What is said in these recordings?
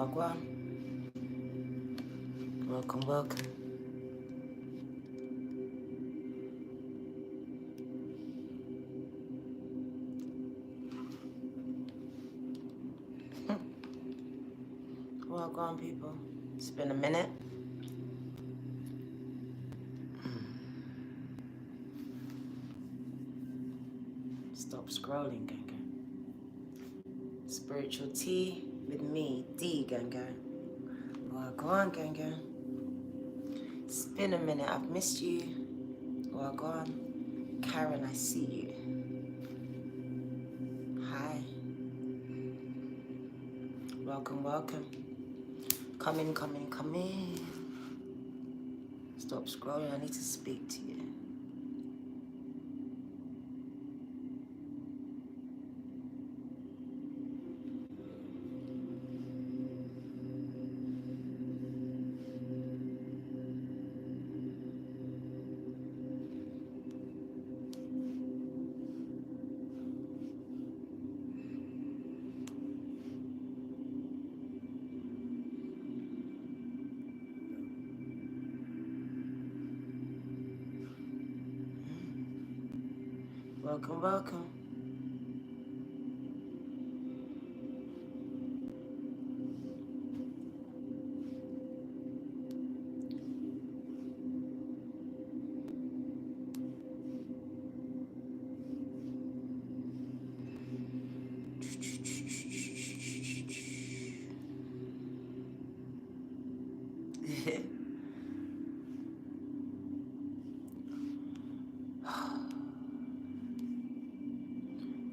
Wagwan. Welcome, welcome. Wagwan, people. It's been a minute. Stop scrolling, gang gang. Spiritual tea with me, D, gang gang. Wagwan, gang gang. It's been a minute. I've missed you. Wagwan. Karen, I see you. Hi. Welcome, welcome. Come in, come in, come in. Stop scrolling. I need to speak to you. Welcome, welcome.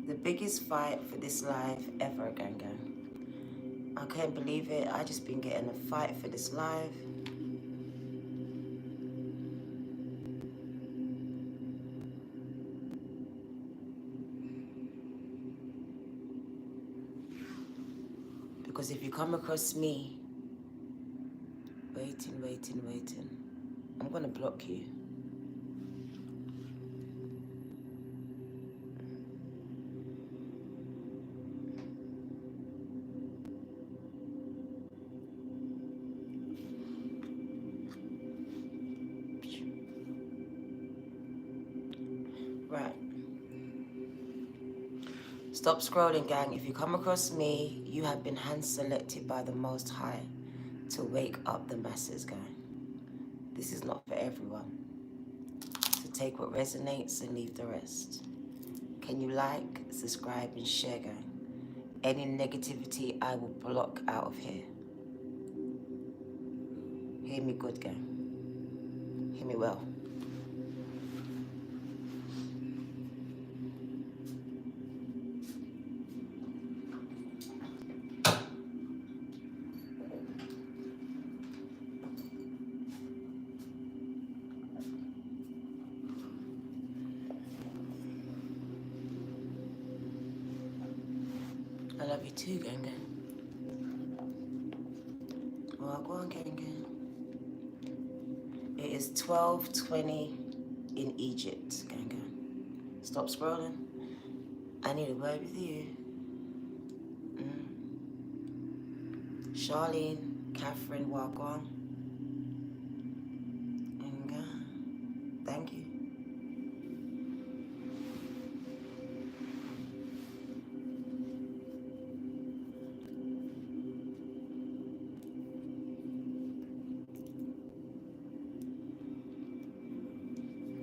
The biggest fight for this life ever, gang gang. I can't believe it. I just been getting a fight for this life. Because if you come across me, waiting, I'm gonna block you. Right. Stop scrolling, gang. If you come across me, you have been hand-selected by the Most High to wake up the masses, gang. This is not for everyone. So take what resonates and leave the rest. Can you like, subscribe, and share, gang? Any negativity, I will block out of here. Hear me good, gang. Hear me well. I love you too, gang gang. Well, go on, gang gang. It is 12:20 in Egypt, gang gang. Stop scrolling. I need a word with you. Charlene, Catherine, Wagwan. Thank you.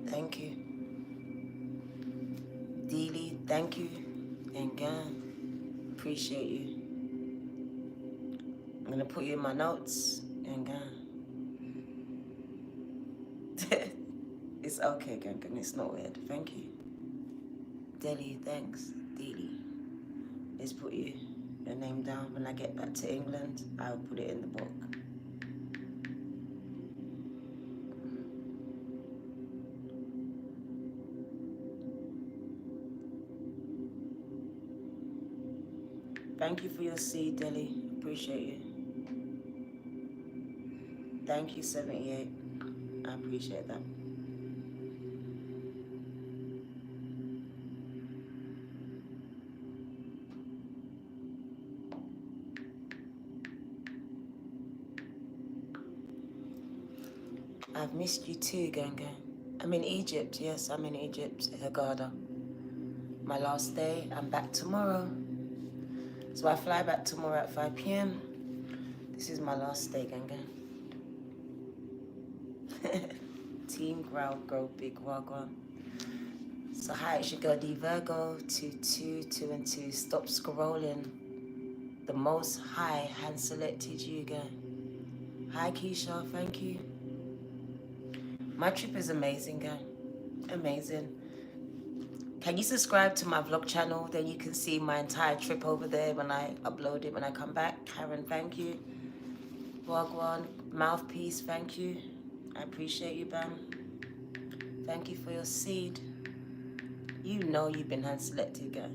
Thank you. Deely, thank you. Appreciate you. I'm gonna put you in my notes. It's okay, Gangan. It's not weird. Thank you. Delhi, thanks. Deely. Let's put your name down. When I get back to England, I'll put it in the book. Thank you for your seed, Delhi. Appreciate you. Thank you, 78. I appreciate that. I've missed you too, Ganga. I'm in Egypt. Yes, I'm in Egypt, Haggadah. My last day. I'm back tomorrow. So I fly back tomorrow at 5 p.m. This is my last day, Ganga. Team Growl, Grow Big Wagwan. So hi, it's your girl D Virgo, 2 and 2. Stop scrolling. The Most High hand selected you, girl. Hi Keisha, thank you. My trip is amazing, girl. Amazing. Can you subscribe to my vlog channel? Then you can see my entire trip over there when I upload it when I come back. Karen, thank you. Wagwan, Mouthpiece, thank you. I appreciate you, Bam. Thank you for your seed. You know you've been hand selected, girl.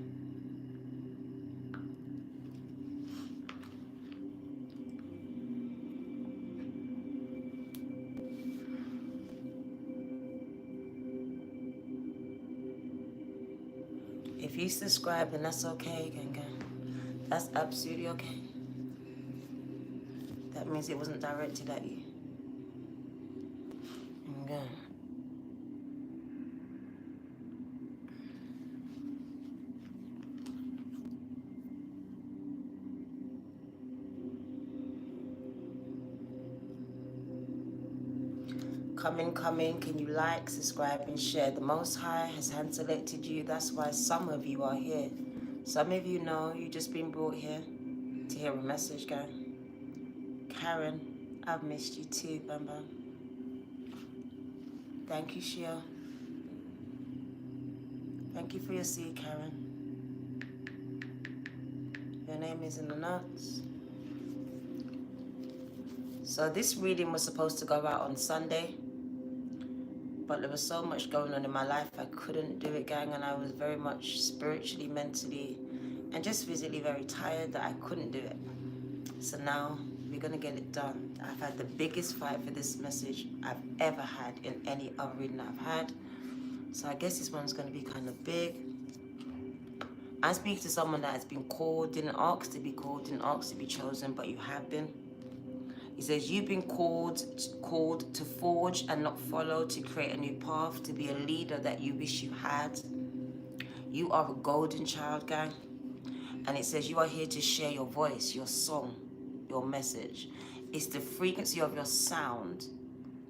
If you subscribe, then that's okay, Ganga. That's absolutely okay. That means it wasn't directed at you. Ganga. Come in. Can you like, subscribe, and share? The Most High has hand selected you. That's why some of you are here. Some of you know you've just been brought here to hear a message, guy. Karen, I've missed you too, Bam Bam. Thank you, Shia. Thank you for your seed, Karen. Your name is in the notes. So this reading was supposed to go out on Sunday, but there was so much going on in my life I couldn't do it, gang, and I was very much spiritually, mentally, and just physically very tired that I couldn't do it. So now we're gonna get it done. I've had the biggest fight for this message I've ever had in any other reading I've had. So I guess this one's gonna be kind of big. I speak to someone that has been called, didn't ask to be called, didn't ask to be chosen, but you have been. He says you've been called to forge and not follow, to create a new path, to be a leader that you wish you had. You are a golden child, gang. And it says you are here to share your voice, your song, your message. It's the frequency of your sound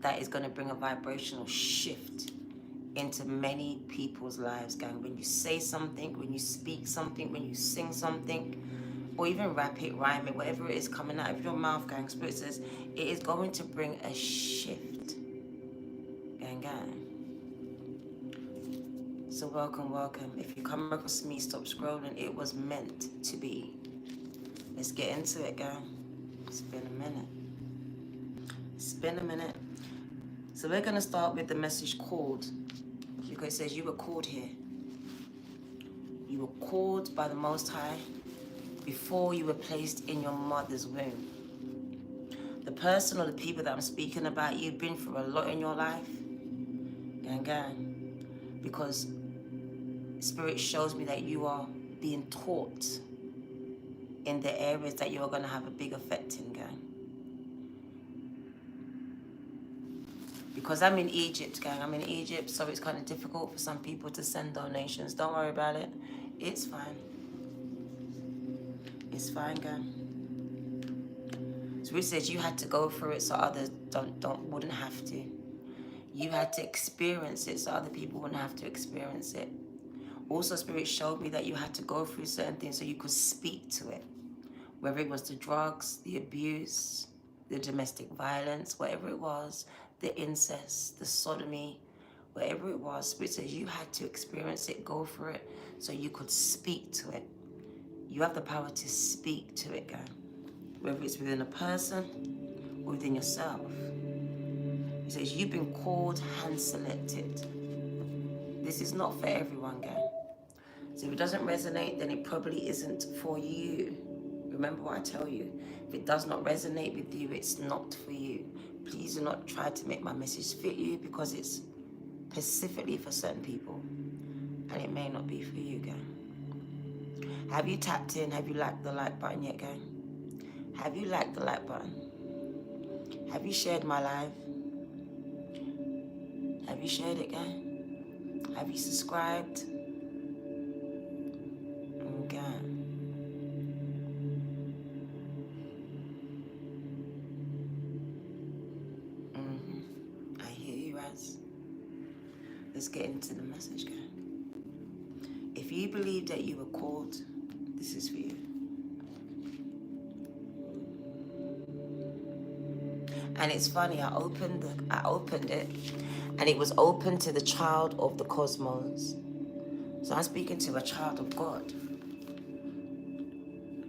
that is going to bring a vibrational shift into many people's lives, gang. When you say something, when you speak something, when you sing something, or even rap it, rhyme it, whatever it is coming out of your mouth, gang, Spirit says it is going to bring a shift, gang, gang. So welcome. If you come across me, stop scrolling. It was meant to be. Let's get into it, gang. It's been a minute. So we're going to start with the message called, because it says you were called here. You were called by the Most High before you were placed in your mother's womb. The person or the people that I'm speaking about, you've been through a lot in your life, gang, because Spirit shows me that you are being taught in the areas that you are going to have a big effect in, gang. Because I'm in Egypt, gang. I'm in Egypt, so it's kind of difficult for some people to send donations. Don't worry about it. It's fine. It's fine, gang. So it says you had to go through it so others wouldn't have to. You had to experience it so other people wouldn't have to experience it. Also, Spirit showed me that you had to go through certain things so you could speak to it. Whether it was the drugs, the abuse, the domestic violence, whatever it was, the incest, the sodomy, whatever it was, Spirit says you had to experience it, go through it, so you could speak to it. You have the power to speak to it, gang. Whether it's within a person or within yourself. He says you've been called, hand selected. This is not for everyone, gang. So if it doesn't resonate, then it probably isn't for you. Remember what I tell you. If it does not resonate with you, it's not for you. Please do not try to make my message fit you, because it's specifically for certain people. And it may not be for you, gang. Have you tapped in? Have you liked the like button yet, gang? Have you liked the like button? Have you shared my live? Have you shared it, gang? Have you subscribed? Okay. I hear you, Raz. Let's get into the message, gang. If you believe that you were called, this is for you. And it's funny, I opened it, and it was open to the child of the cosmos. So I'm speaking to a child of God.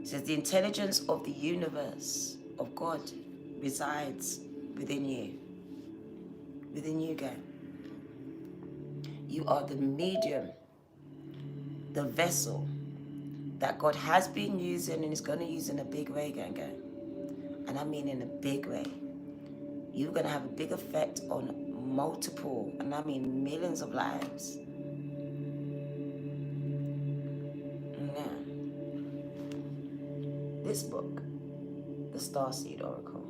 It says the intelligence of the universe of God resides within you. Within you, gang. You are the medium, the vessel that God has been using and is going to use in a big way, gang. And I mean in a big way. You're going to have a big effect on multiple, and I mean millions of lives. Yeah. This book, the Starseed Oracle.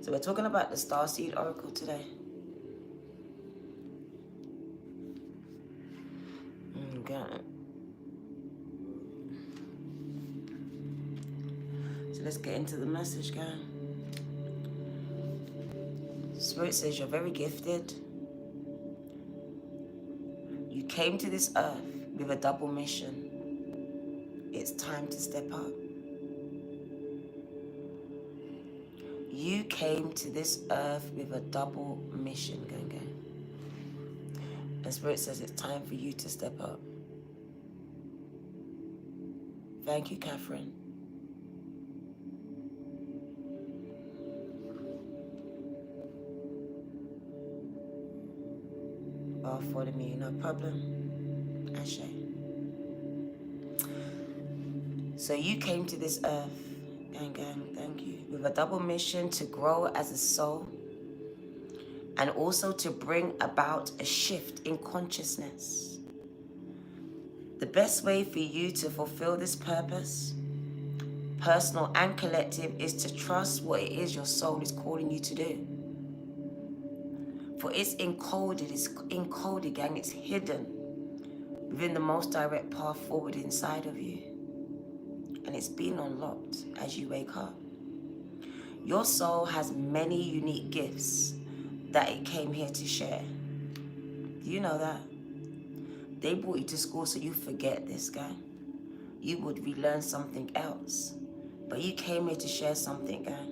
So we're talking about the Starseed Oracle today. Okay. So let's get into the message, guys. Spirit says you're very gifted. You came to this earth with a double mission. It's time to step up. You came to this earth with a double mission, gang. And Spirit says it's time for you to step up. Thank you, Catherine. Oh, for me, no problem. Ashe. So you came to this earth, gang, thank you, with a double mission to grow as a soul and also to bring about a shift in consciousness. The best way for you to fulfill this purpose, personal and collective, is to trust what it is your soul is calling you to do. For it's encoded, gang, it's hidden within the most direct path forward inside of you. And it's being unlocked as you wake up. Your soul has many unique gifts that it came here to share. Do you know that? They brought you to school so you forget this, guy. You would relearn something else. But you came here to share something, guy.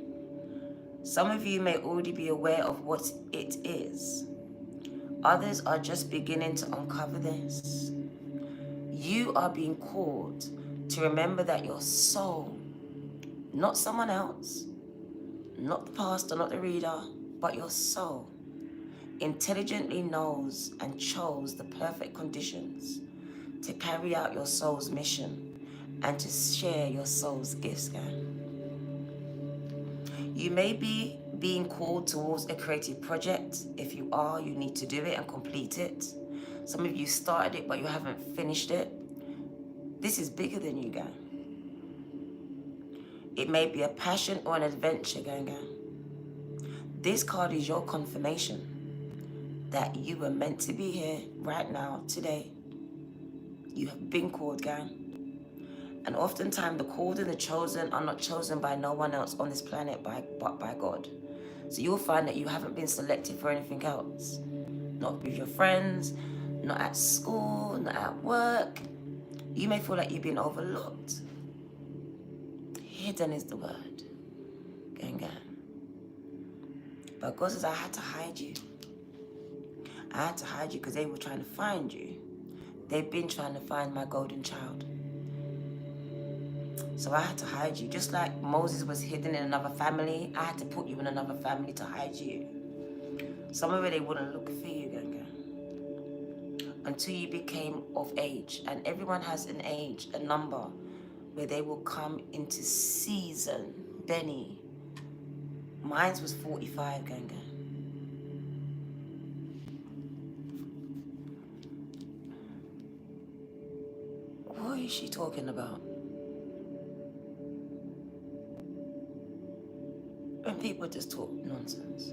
Some of you may already be aware of what it is. Others are just beginning to uncover this. You are being called to remember that your soul, not someone else, not the pastor, not the reader, but your soul, intelligently knows and chose the perfect conditions to carry out your soul's mission and to share your soul's gifts, guys. You may be being called towards a creative project. If you are, you need to do it and complete it. Some of you started it, but you haven't finished it. This is bigger than you, guys. It may be a passion or an adventure, gang. This card is your confirmation that you were meant to be here right now, today. You have been called, gang. And oftentimes the called and the chosen are not chosen by no one else on this planet but by God. So you'll find that you haven't been selected for anything else. Not with your friends, not at school, not at work. You may feel like you've been overlooked. Hidden is the word. Gang. But God says, I had to hide you. I had to hide you because they were trying to find you. They've been trying to find my golden child. So I had to hide you. Just like Moses was hidden in another family, I had to put you in another family to hide you. Some of it, they wouldn't look for you, gang. Until you became of age. And everyone has an age, a number, where they will come into season. Benny. Mine was 45, gang. What is she talking about? When people just talk nonsense.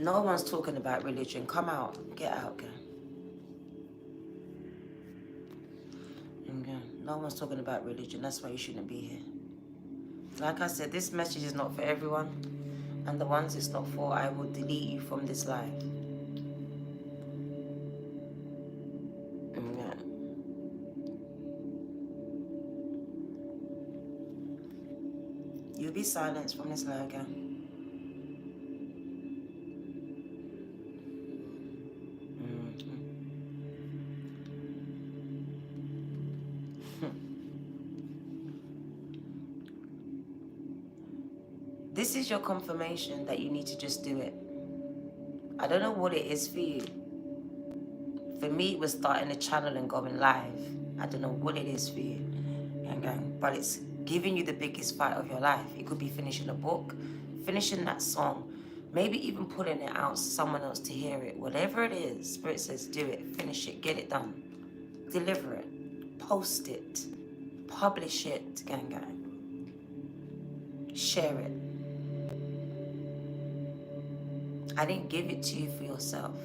No one's talking about religion. Come out. Get out, girl. Okay. No one's talking about religion. That's why you shouldn't be here. Like I said, this message is not for everyone. And the ones it's not for, I will delete you from this live. Okay. You'll be silenced from this live, girl. This is your confirmation that you need to just do it. I don't know what it is for you. For me, it was starting a channel and going live. I don't know what it is for you. But it's giving you the biggest fight of your life. It could be finishing a book, finishing that song, maybe even putting it out for someone else to hear it. Whatever it is, Spirit says do it, finish it, get it done. Deliver it, post it, publish it, gang. Share it. I didn't give it to you for yourself.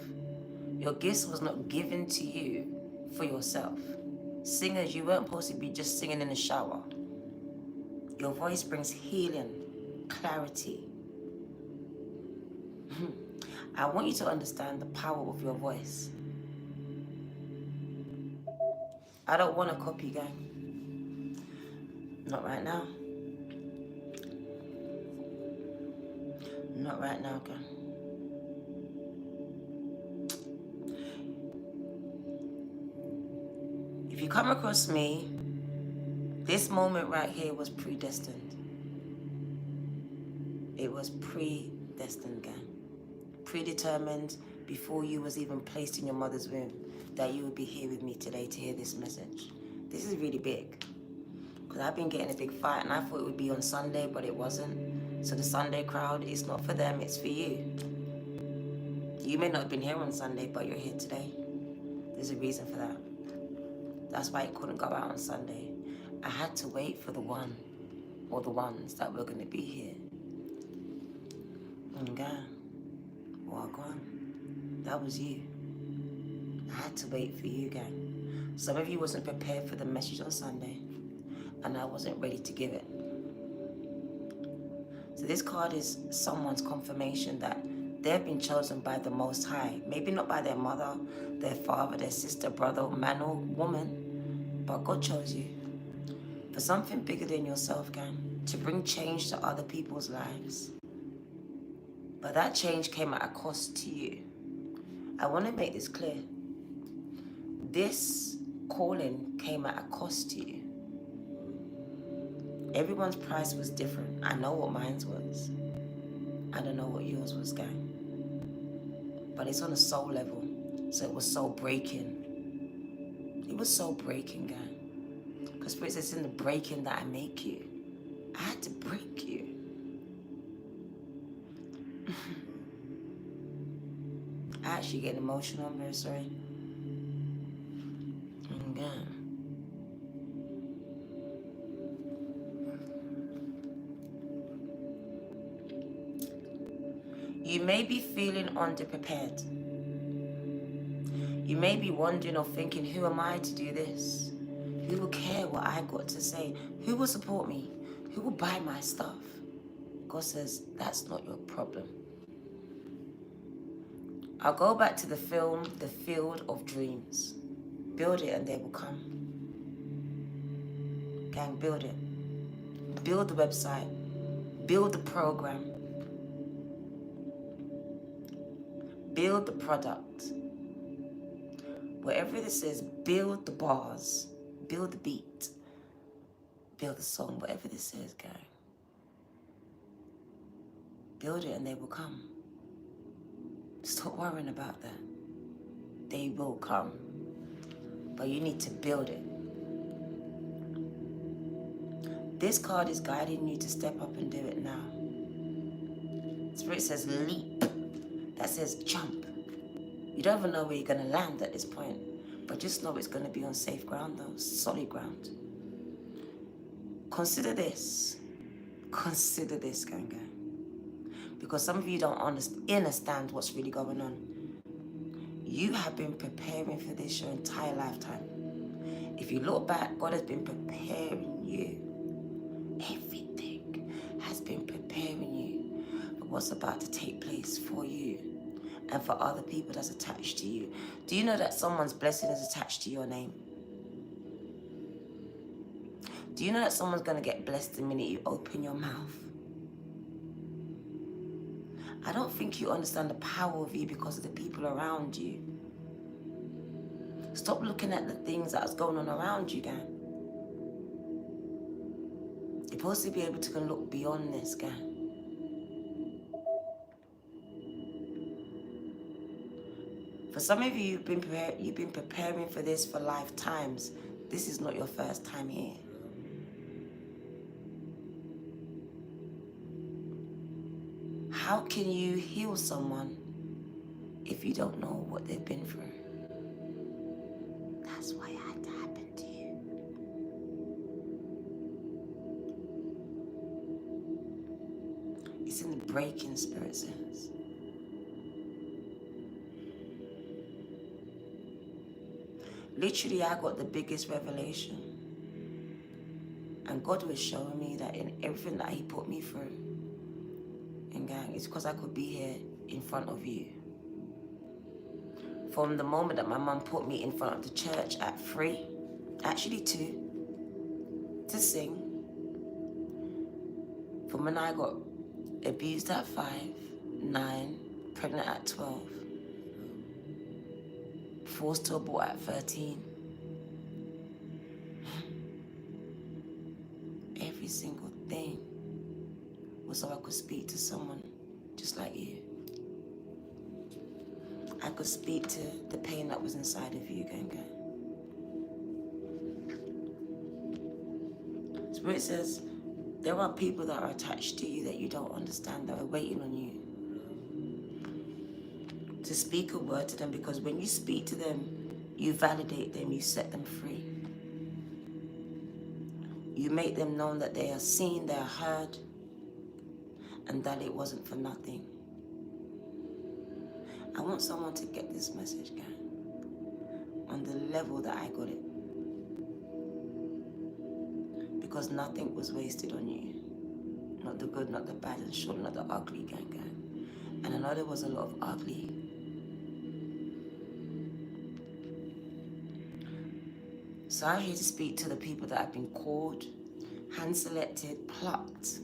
Your gifts was not given to you for yourself. Singers, you weren't supposed to be just singing in the shower. Your voice brings healing, clarity. I want you to understand the power of your voice. I don't want to copy, gang. Not right now. Not right now, gang. If you come across me, this moment right here was predestined. It was predestined, gang. Predetermined before you was even placed in your mother's womb that you would be here with me today to hear this message. This is really big. Because I've been getting a big fight and I thought it would be on Sunday, but it wasn't. So the Sunday crowd, it's not for them, it's for you. You may not have been here on Sunday, but you're here today. There's a reason for that. That's why it couldn't go out on Sunday. I had to wait for the one or the ones that were going to be here. And God, walk on. That was you. I had to wait for you, gang. Some of you wasn't prepared for the message on Sunday, and I wasn't ready to give it. So this card is someone's confirmation that they've been chosen by the Most High. Maybe not by their mother, their father, their sister, brother, man or woman, but God chose you for something bigger than yourself, gang, to bring change to other people's lives. But that change came at a cost to you. I want to make this clear. This calling came at a cost to you. Everyone's price was different. I know what mine was. I don't know what yours was, gang. But it's on a soul level. So it was soul breaking. It was soul breaking, gang. Because Spirit says it's in the breaking that I make you. I had to break you. I actually get emotional. I'm very sorry. God. You may be feeling underprepared. You may be wondering or thinking, who am I to do this? Who will care what I got to say? Who will support me? Who will buy my stuff? God says, that's not your problem. I'll go back to the film, The Field of Dreams. Build it and they will come. Gang, build it. Build the website. Build the program. Build the product. Whatever this is, build the bars. Build the beat. Build the song, whatever this is, gang. Build it and they will come. Stop worrying about that. They will come. But you need to build it. This card is guiding you to step up and do it now. Spirit says leap. That says jump. You don't even know where you're going to land at this point. But just know it's going to be on safe ground though. Solid ground. Consider this. Consider this, gang. Because some of you don't understand what's really going on. You have been preparing for this your entire lifetime. If you look back, God has been preparing you. Everything has been preparing you for what's about to take place for you and for other people that's attached to you. Do you know that someone's blessing is attached to your name? Do you know that someone's going to get blessed the minute you open your mouth? I don't think you understand the power of you because of the people around you. Stop looking at the things that's going on around you, gang. You're supposed to be able to look beyond this, gang. For some of you, you've been preparing for this for lifetimes. This is not your first time here. How can you heal someone if you don't know what they've been through? That's why it had to happen to you. It's in the breaking, Spirit says. Literally, I got the biggest revelation. And God was showing me that in everything that He put me through, and gang, it's because I could be here in front of you. From the moment that my mum put me in front of the church at 3, actually 2, to sing. From when I got abused at 5, 9, pregnant at 12, forced to abort at 13. Every single thing was so I could speak to someone just like you. I could speak to the pain that was inside of you, Ganga. Spirit says, there are people that are attached to you that you don't understand, that are waiting on you to speak a word to them, because when you speak to them, you validate them, you set them free. You make them know that they are seen, they are heard, and that it wasn't for nothing. I want someone to get this message, gang, on the level that I got it. Because nothing was wasted on you. Not the good, not the bad, and sure not the ugly, gang. And I know there was a lot of ugly. So I'm here to speak to the people that have been called, hand-selected, plucked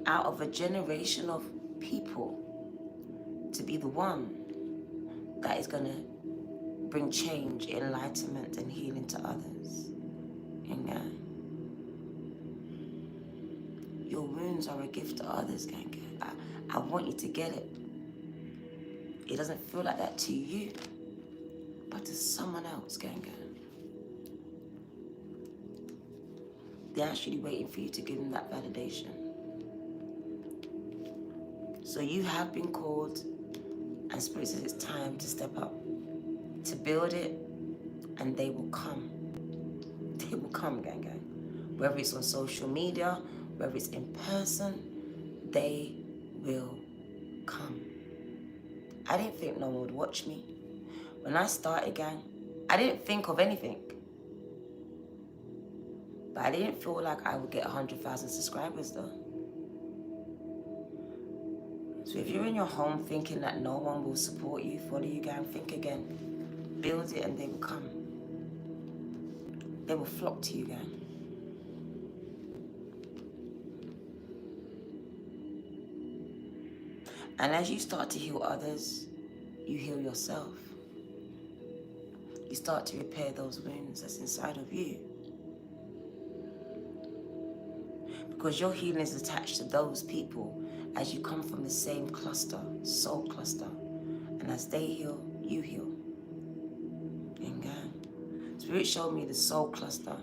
out of a generation of people to be the one that is going to bring change, enlightenment, and healing to others. Amen. Your wounds are a gift to others, gang. I want you to get it. It doesn't feel like that to you, but to someone else, gang. They're actually waiting for you to give them that validation. So you have been called, and Spirit says it's time to step up, to build it, and they will come. They will come, gang. Whether it's on social media, whether it's in person, they will come. I didn't think no one would watch me. When I started, gang, I didn't think of anything. But I didn't feel like I would get 100,000 subscribers though. So if you're in your home thinking that no one will support you, follow you, gang, think again. Build it and they will come. They will flock to you, gang. And as you start to heal others, you heal yourself. You start to repair those wounds that's inside of you. Because your healing is attached to those people as you come from the same cluster, soul cluster. And as they heal, you heal. Amen. Spirit showed me the soul cluster.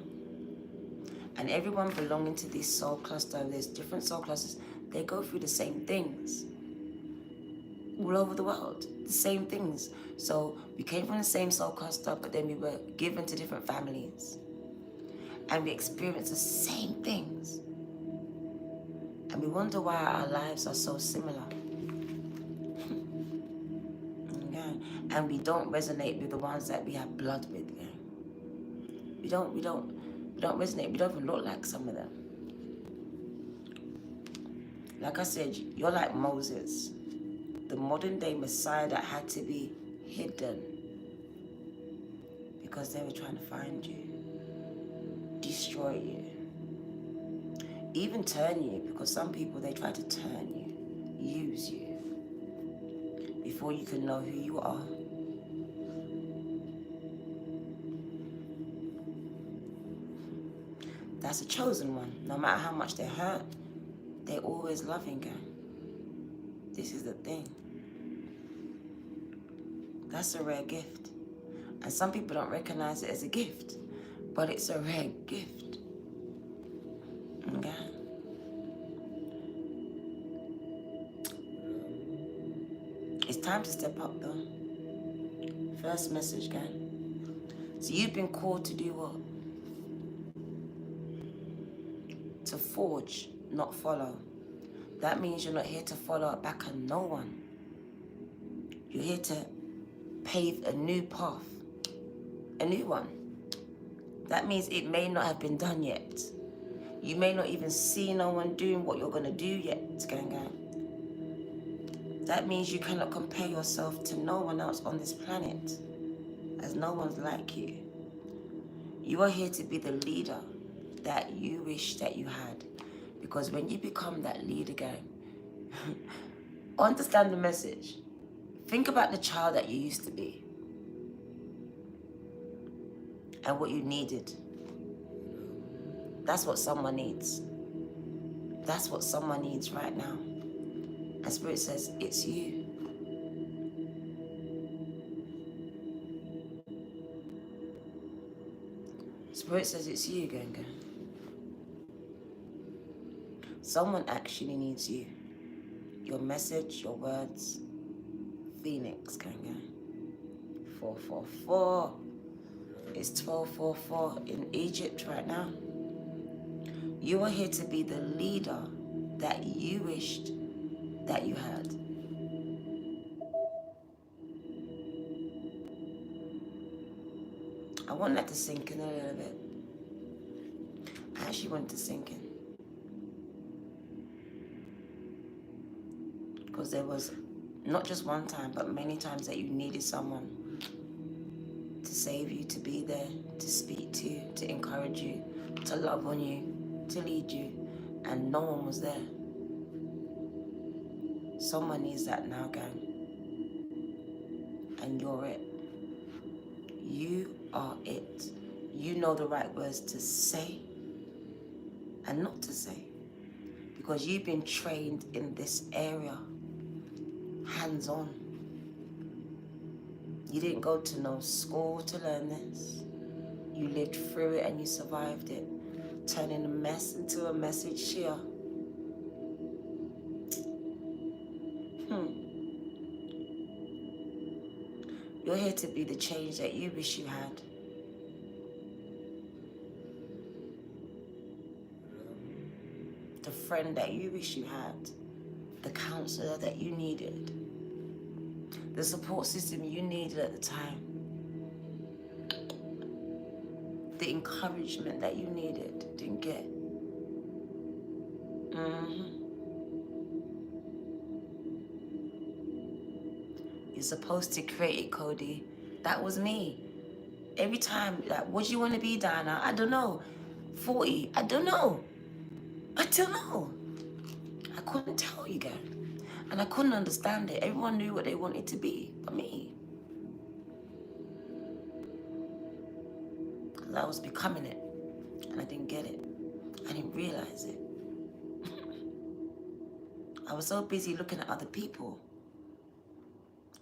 And everyone belonging to this soul cluster, there's different soul clusters, they go through the same things. All over the world, the same things. So we came from the same soul cluster, but then we were given to different families. And we experienced the same things. And we wonder why our lives are so similar. Okay? And we don't resonate with the ones that we have blood with. Okay? We don't resonate. We don't even look like some of them. Like I said, you're like Moses, the modern day Messiah that had to be hidden because they were trying to find you, destroy you, even turn you, because some people, they try to turn you, use you, before you can know who you are. That's a chosen one. No matter how much they hurt, they're always loving, girl. This is the thing. That's a rare gift. And some people don't recognize it as a gift, but it's a rare gift. Okay? It's time to step up though. First message, gang. So you've been called to do what? To forge, not follow. That means you're not here to follow back on no one. You're here to pave a new path, a new one. That means it may not have been done yet. You may not even see no one doing what you're gonna do yet, gang. That means you cannot compare yourself to no one else on this planet, as no one's like you. You are here to be the leader that you wish that you had. Because when you become that leader, gang, understand the message. Think about the child that you used to be and what you needed. That's what someone needs. That's what someone needs right now. And Spirit says, it's you. Spirit says, it's you, Ganga. Someone actually needs you. Your message, your words. Phoenix, Ganga. 444. It's 1244 in Egypt right now. You are here to be the leader that you wished that you had. I want that to sink in a little bit. I actually want it to sink in. Because there was not just one time, but many times that you needed someone to save you, to be there, to speak to you, to encourage you, to love on you, to lead you, and no one was there. Someone needs that now, gang. And you're it. You are it. You know the right words to say and not to say. Because you've been trained in this area, hands-on. You didn't go to no school to learn this. You lived through it and you survived it, turning a mess into a message here. You're here to be the change that you wish you had. The friend that you wish you had. The counselor that you needed. The support system you needed at the time. The encouragement that you needed, didn't get. You're supposed to create it, Cody. That was me. Every time, like, what do you want to be, Diana? I don't know. 40, I don't know. I don't know. I couldn't tell you, guys. And I couldn't understand it. Everyone knew what they wanted to be, but me. Because I was becoming it. And I didn't get it. I didn't realize it. I was so busy looking at other people,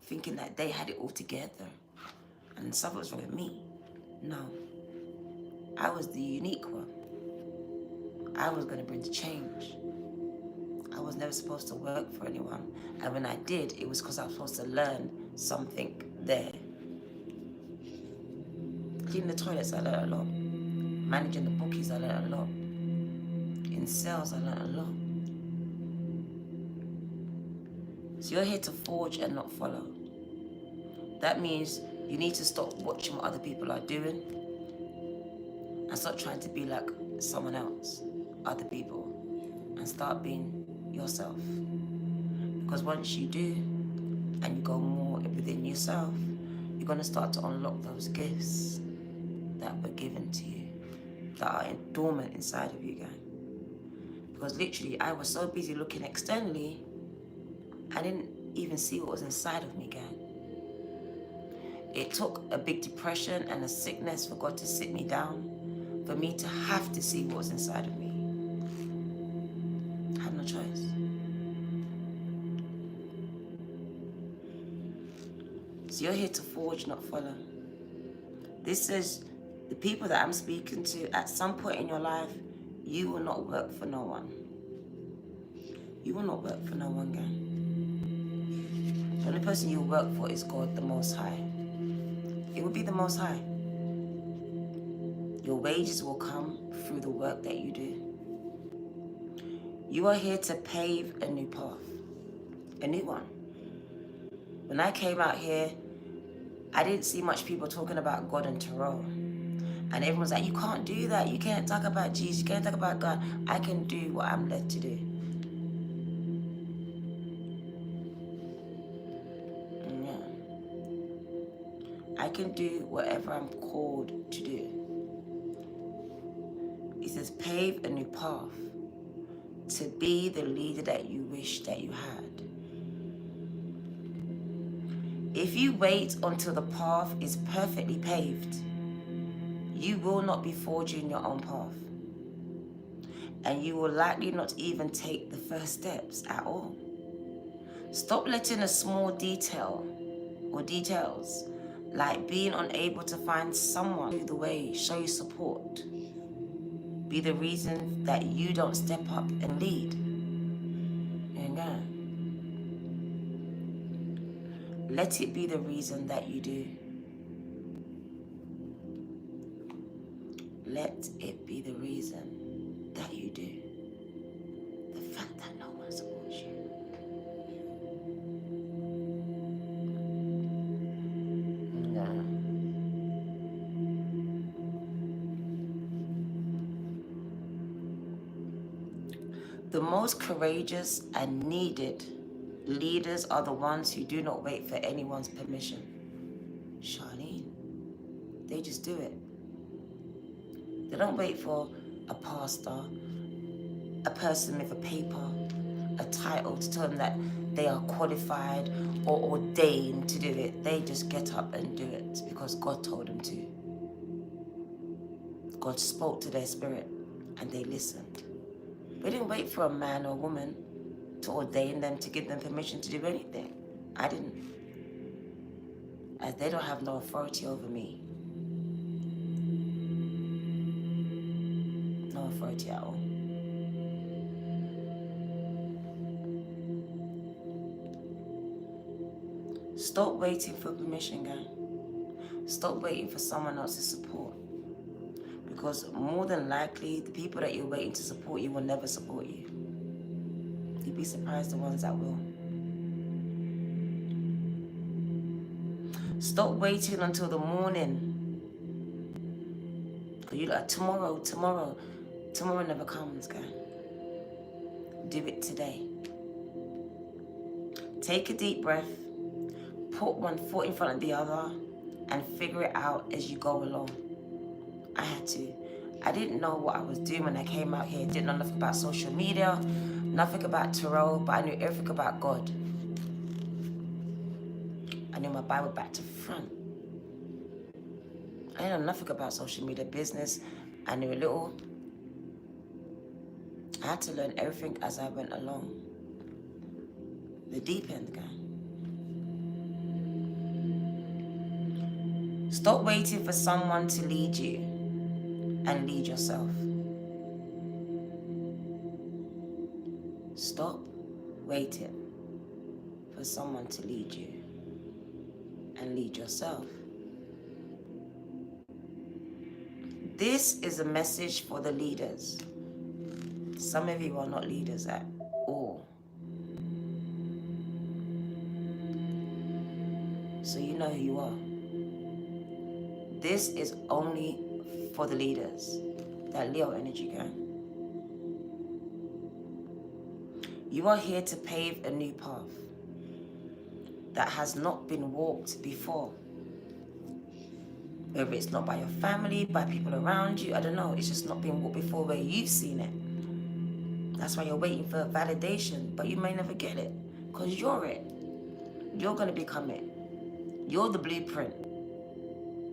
thinking that they had it all together. And something was wrong with me. No. I was the unique one. I was going to bring the change. I was never supposed to work for anyone. And when I did, it was because I was supposed to learn something there. Cleaning the toilets, I learned a lot. Managing the bookies, I learned a lot. In sales, I learned a lot. So you're here to forge and not follow. That means you need to stop watching what other people are doing and stop trying to be like someone else, other people, and start being yourself. Because once you do, and you go more within yourself, you're going to start to unlock those gifts that were given to you, that are dormant inside of you, guys. Because literally, I was so busy looking externally, I didn't even see what was inside of me, guys. It took a big depression and a sickness for God to sit me down, for me to have to see what was inside of me. I had no choice. So you're here to forge, not follow. This is the people that I'm speaking to. At some point in your life, you will not work for no one. You will not work for no one, gang. The only person you work for is God, the Most High. It will be the Most High. Your wages will come through the work that you do. You are here to pave a new path, a new one. When I came out here, I didn't see much people talking about God and tarot. And everyone's like, you can't do that. You can't talk about Jesus. You can't talk about God. I can do what I'm led to do. Yeah. I can do whatever I'm called to do. It says, pave a new path to be the leader that you wish that you had. If you wait until the path is perfectly paved, you will not be forging your own path. And you will likely not even take the first steps at all. Stop letting a small detail or details, like being unable to find someone to show you the way, show you support, be the reason that you don't step up and lead. Amen. Let it be the reason that you do. Let it be the reason that you do. The fact that no one supports you. No. The most courageous and needed leaders are the ones who do not wait for anyone's permission. Charlene, they just do it. They don't wait for a pastor, a person with a paper, a title to tell them that they are qualified or ordained to do it. They just get up and do it because God told them to. God spoke to their spirit and they listened. They didn't wait for a man or woman to ordain them, to give them permission to do anything. I didn't. As they don't have no authority over me. No authority at all. Stop waiting for permission, guys. Stop waiting for someone else's support. Because more than likely, the people that you're waiting to support you will never support you. You'd be surprised the ones that will. Stop waiting until the morning. Because you're like, tomorrow never comes, guys. Do it today. Take a deep breath. Put one foot in front of the other and figure it out as you go along. I had to. I didn't know what I was doing when I came out here. Didn't know nothing about social media, nothing about tarot, but I knew everything about God. I knew my Bible back to front. I didn't know nothing about social media business. I knew a little. I had to learn everything as I went along. The deep end, guy. Stop waiting for someone to lead you and lead yourself. Stop waiting for someone to lead you and lead yourself. This is a message for the leaders. Some of you are not leaders at all. know who you are. This is only for the leaders. That Leo energy, gang. You are here to pave a new path that has not been walked before. Whether it's not by your family, by people around you, I don't know. It's just not been walked before where you've seen it. That's why you're waiting for validation, but you may never get it. Because you're it. You're going to become it. You're the blueprint.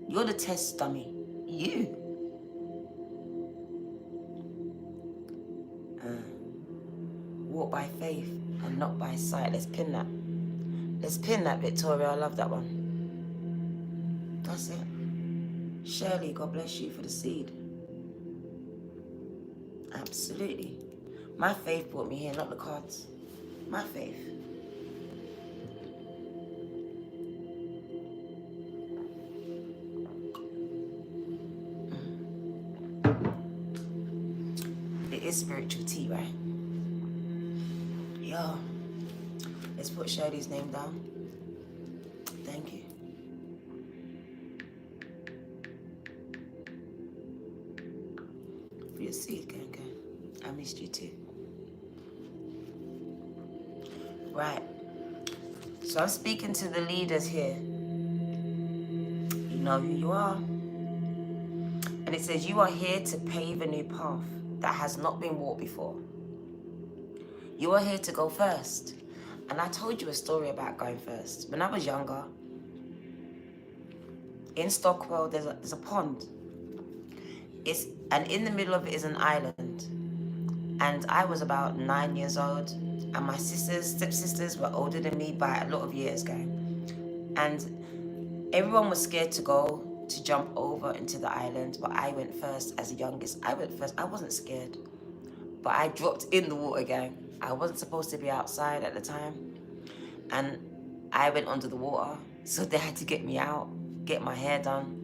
You're the test dummy. You. Walk by faith and not by sight. Let's pin that. Let's pin that, Victoria. I love that one. That's it. Shirley, God bless you for the seed. Absolutely. My faith brought me here, not the cards. My faith. It is spiritual tea, right? Yeah. Let's put Shirley's name down. Thank you. For your seed, gang. I missed you too. Right. So I'm speaking to the leaders here. You know who you are. And it says you are here to pave a new path that has not been walked before. You are here to go first. And I told you a story about going first. When I was younger, in Stockwell, there's a pond. And in the middle of it is an island. And I was about 9 years old, and my stepsisters were older than me by a lot of years, gang. And everyone was scared to go to jump over into the island, but I went first as the youngest. I went first. I wasn't scared, but I dropped in the water, gang. I wasn't supposed to be outside at the time, and I went under the water, so they had to get me out, get my hair done.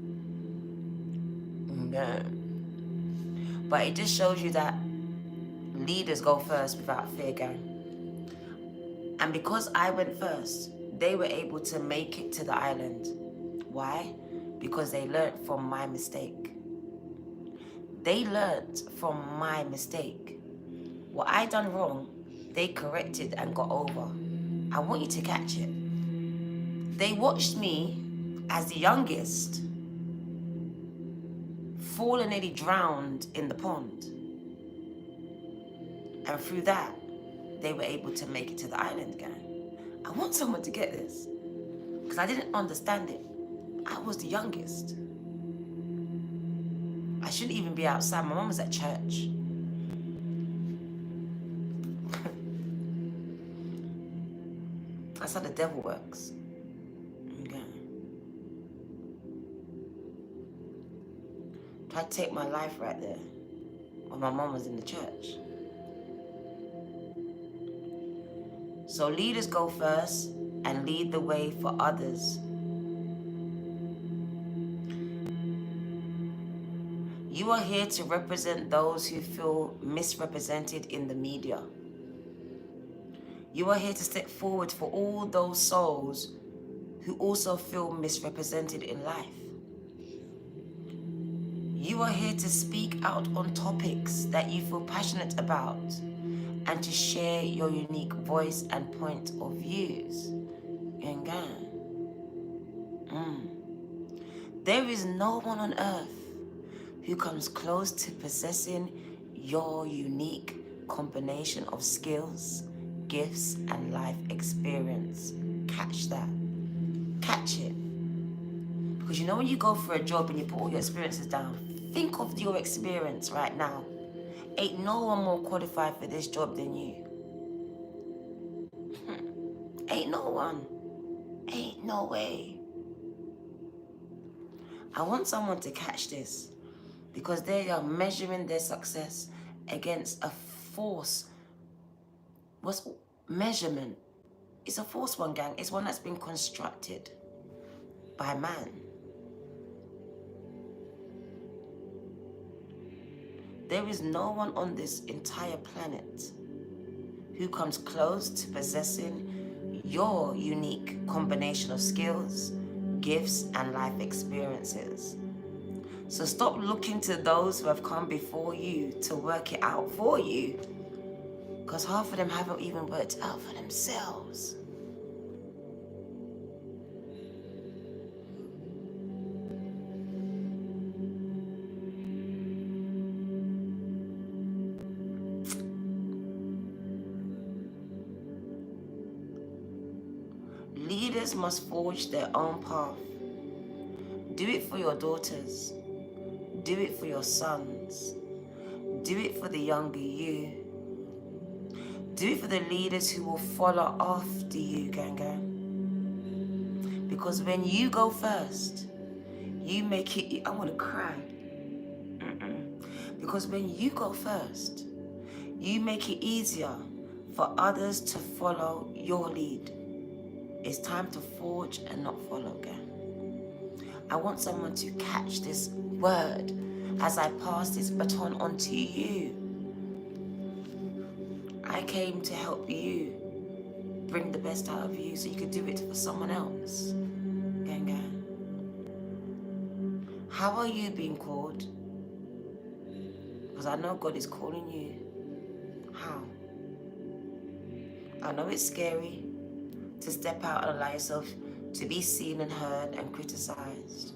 Yeah. But it just shows you that leaders go first without fear, gang. And because I went first, they were able to make it to the island. Why? Because they learned from my mistake. They learned from my mistake. What I done wrong, they corrected and got over. I want you to catch it. They watched me as the youngest fall and nearly drowned in the pond. And through that, they were able to make it to the island, gang. I want someone to get this, because I didn't understand it. I was the youngest. I shouldn't even be outside. My mum was at church. That's how the devil works. Okay. Tried to take my life right there when my mum was in the church. So leaders go first and lead the way for others. You are here to represent those who feel misrepresented in the media. You are here to step forward for all those souls who also feel misrepresented in life. You are here to speak out on topics that you feel passionate about and to share your unique voice and point of views. There is no one on earth who comes close to possessing your unique combination of skills, gifts, and life experience. Catch that. Catch it. Because you know when you go for a job and you put all your experiences down, think of your experience right now. Ain't no one more qualified for this job than you. Ain't no one. Ain't no way. I want someone to catch this, because they are measuring their success against a force. What's measurement? It's a false one, gang. It's one that's been constructed by man. There is no one on this entire planet who comes close to possessing your unique combination of skills, gifts, and life experiences. So stop looking to those who have come before you to work it out for you, because half of them haven't even worked it out for themselves. Leaders must forge their own path. Do it for your daughters. Do it for your sons. Do it for the younger you. Do it for the leaders who will follow after you, gang gang. Because when you go first, you make it, I want to cry. Because when you go first, you make it easier for others to follow your lead. It's time to forge and not follow, gang. I want someone to catch this word as I pass this baton on to you. I came to help you bring the best out of you so you could do it for someone else. Gang, gang. How are you being called? Because I know God is calling you. How? I know it's scary to step out and allow yourself to be seen and heard and criticized.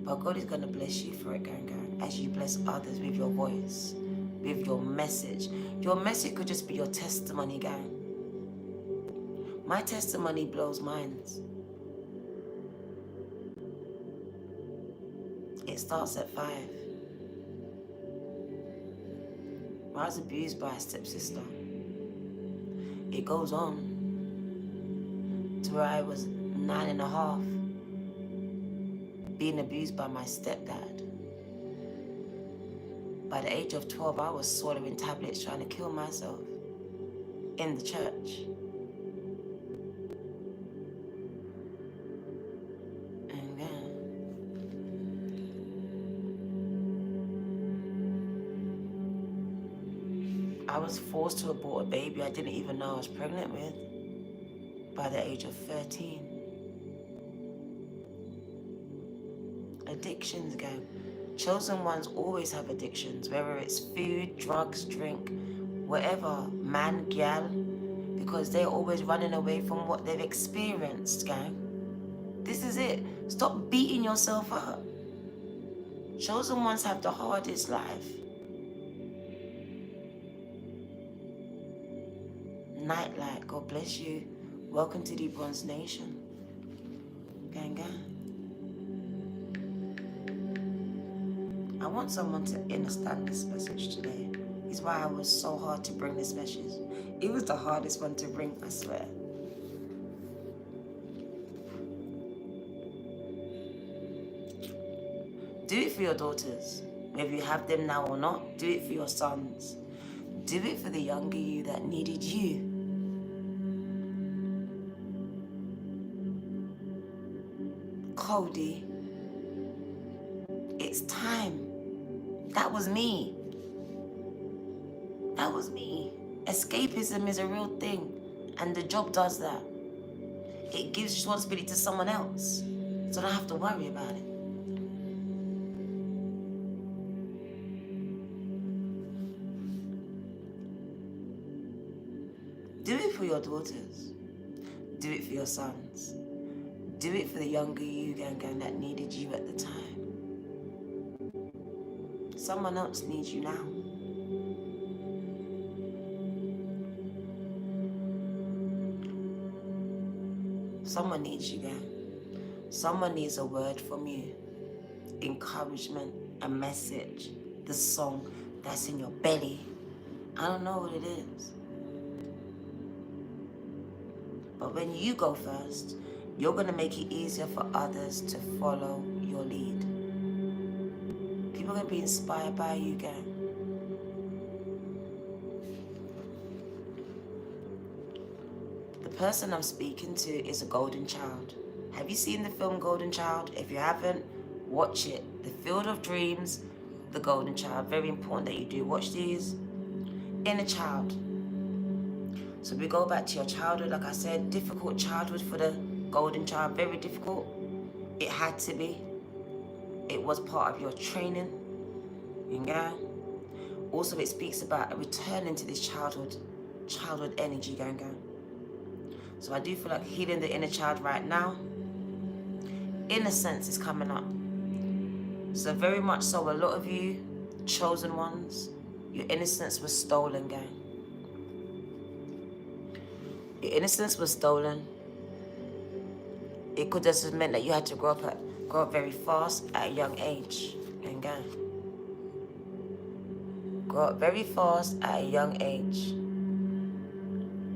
But God is going to bless you for it, gang, gang, as you bless others with your voice, with your message. Your message could just be your testimony, gang. My testimony blows minds. It starts at 5. I was abused by a stepsister. It goes on to where I was 9.5, being abused by my stepdad. By the age of 12, I was swallowing tablets trying to kill myself in the church. And I was forced to abort a baby I didn't even know I was pregnant with by the age of 13. Addictions, gang. Chosen ones always have addictions, whether it's food, drugs, drink, whatever, man, gal, because they're always running away from what they've experienced, gang. This is it. Stop beating yourself up. Chosen ones have the hardest life. Nightlight, God bless you. Welcome to the Bronze Nation. Gang, gang. I want someone to understand this message today. It's why I was so hard to bring this message. It was the hardest one to bring, I swear. Do it for your daughters, whether you have them now or not. Do it for your sons. Do it for the younger you that needed you. Cody, it's time. That was me. That was me. Escapism is a real thing, and the job does that. It gives responsibility to someone else, so I don't have to worry about it. Do it for your daughters. Do it for your sons. Do it for the younger you, gang, that needed you at the time. Someone else needs you now. Someone needs you, gang. Someone needs a word from you. Encouragement, a message, the song that's in your belly. I don't know what it is. But when you go first, you're going to make it easier for others to follow your lead. People are going to be inspired by you, gang. The person I'm speaking to is a golden child. Have you seen the film Golden Child? If you haven't, watch it. The Field of Dreams, The Golden Child. Very important that you do watch these. Inner child. So we go back to your childhood, like I said, difficult childhood for the golden child, very difficult. It had to be. It was part of your training. Yeah. Also, it speaks about returning to this childhood energy going. So I do feel like healing the inner child right now. Innocence is coming up. So very much so, a lot of you, chosen ones, your innocence was stolen, gang. Your innocence was stolen. It could just have meant that you had to grow up very fast at a young age. And gang. Grow up very fast at a young age.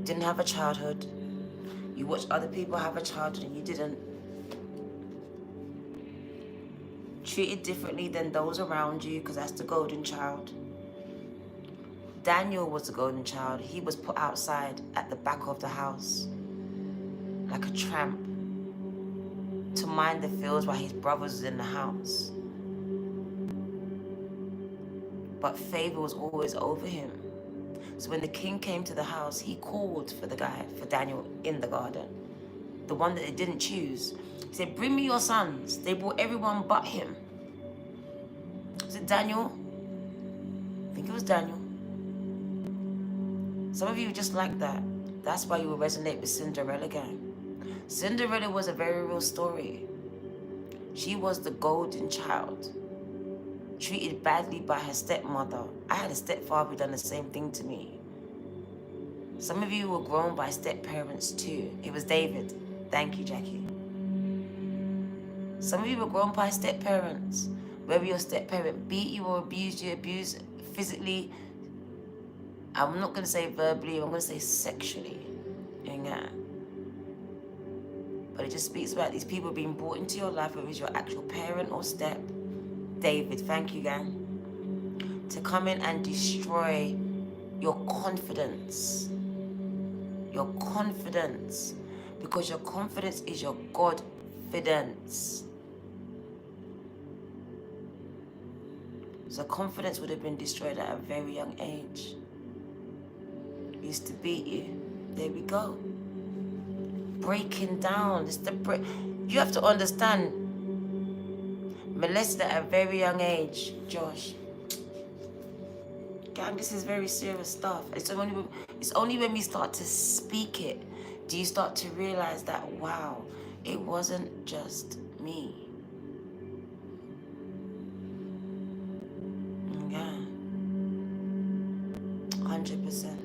Didn't have a childhood. You watched other people have a childhood and you didn't. Treated differently than those around you, because that's the golden child. Daniel was the golden child. He was put outside at the back of the house like a tramp to mind the fields while his brothers was in the house. But favor was always over him. So when the king came to the house, he called for Daniel in the garden, the one that they didn't choose. He said, bring me your sons. They brought everyone but him. Was it Daniel? I think it was Daniel. Some of you just like that. That's why you will resonate with Cinderella, gang. Cinderella was a very real story. She was the golden child, treated badly by her stepmother. I had a stepfather who done the same thing to me. Some of you were grown by step-parents too. It was David. Thank you, Jackie. Some of you were grown by step-parents. Whether your step-parent beat you or abused physically, I'm not going to say verbally, I'm going to say sexually. Yeah. But it just speaks about these people being brought into your life, whether it's your actual parent or step. David, thank you, gang. To come in and destroy your confidence. Your confidence. Because your confidence is your God-fidence. So confidence would have been destroyed at a very young age. Used to beat you. There we go. Breaking down. You have to understand. Molested at a very young age, Josh. Gang, this is very serious stuff. It's only when we start to speak it do you start to realize that, wow, it wasn't just me. Yeah. 100%.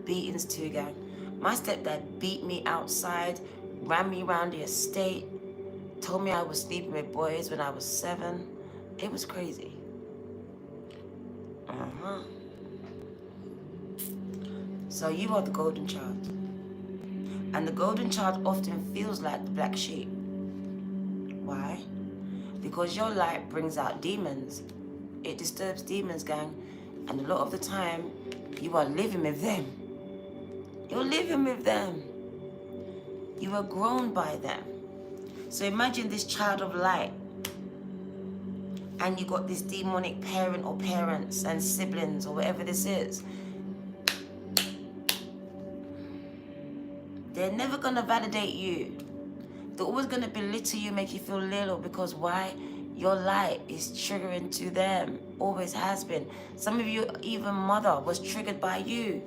Beatings too, gang. My stepdad beat me outside, ran me around the estate, told me I was sleeping with boys when I was 7. It was crazy. So you are the golden child. And the golden child often feels like the black sheep. Why? Because your light brings out demons. It disturbs demons, gang. And a lot of the time, you are living with them. You're living with them. You are grown by them. So imagine this child of light. And you got this demonic parent or parents and siblings or whatever this is. They're never going to validate you. They're always going to belittle you, make you feel little, because why? Your light is triggering to them. Always has been. Some of you, even mother, was triggered by you.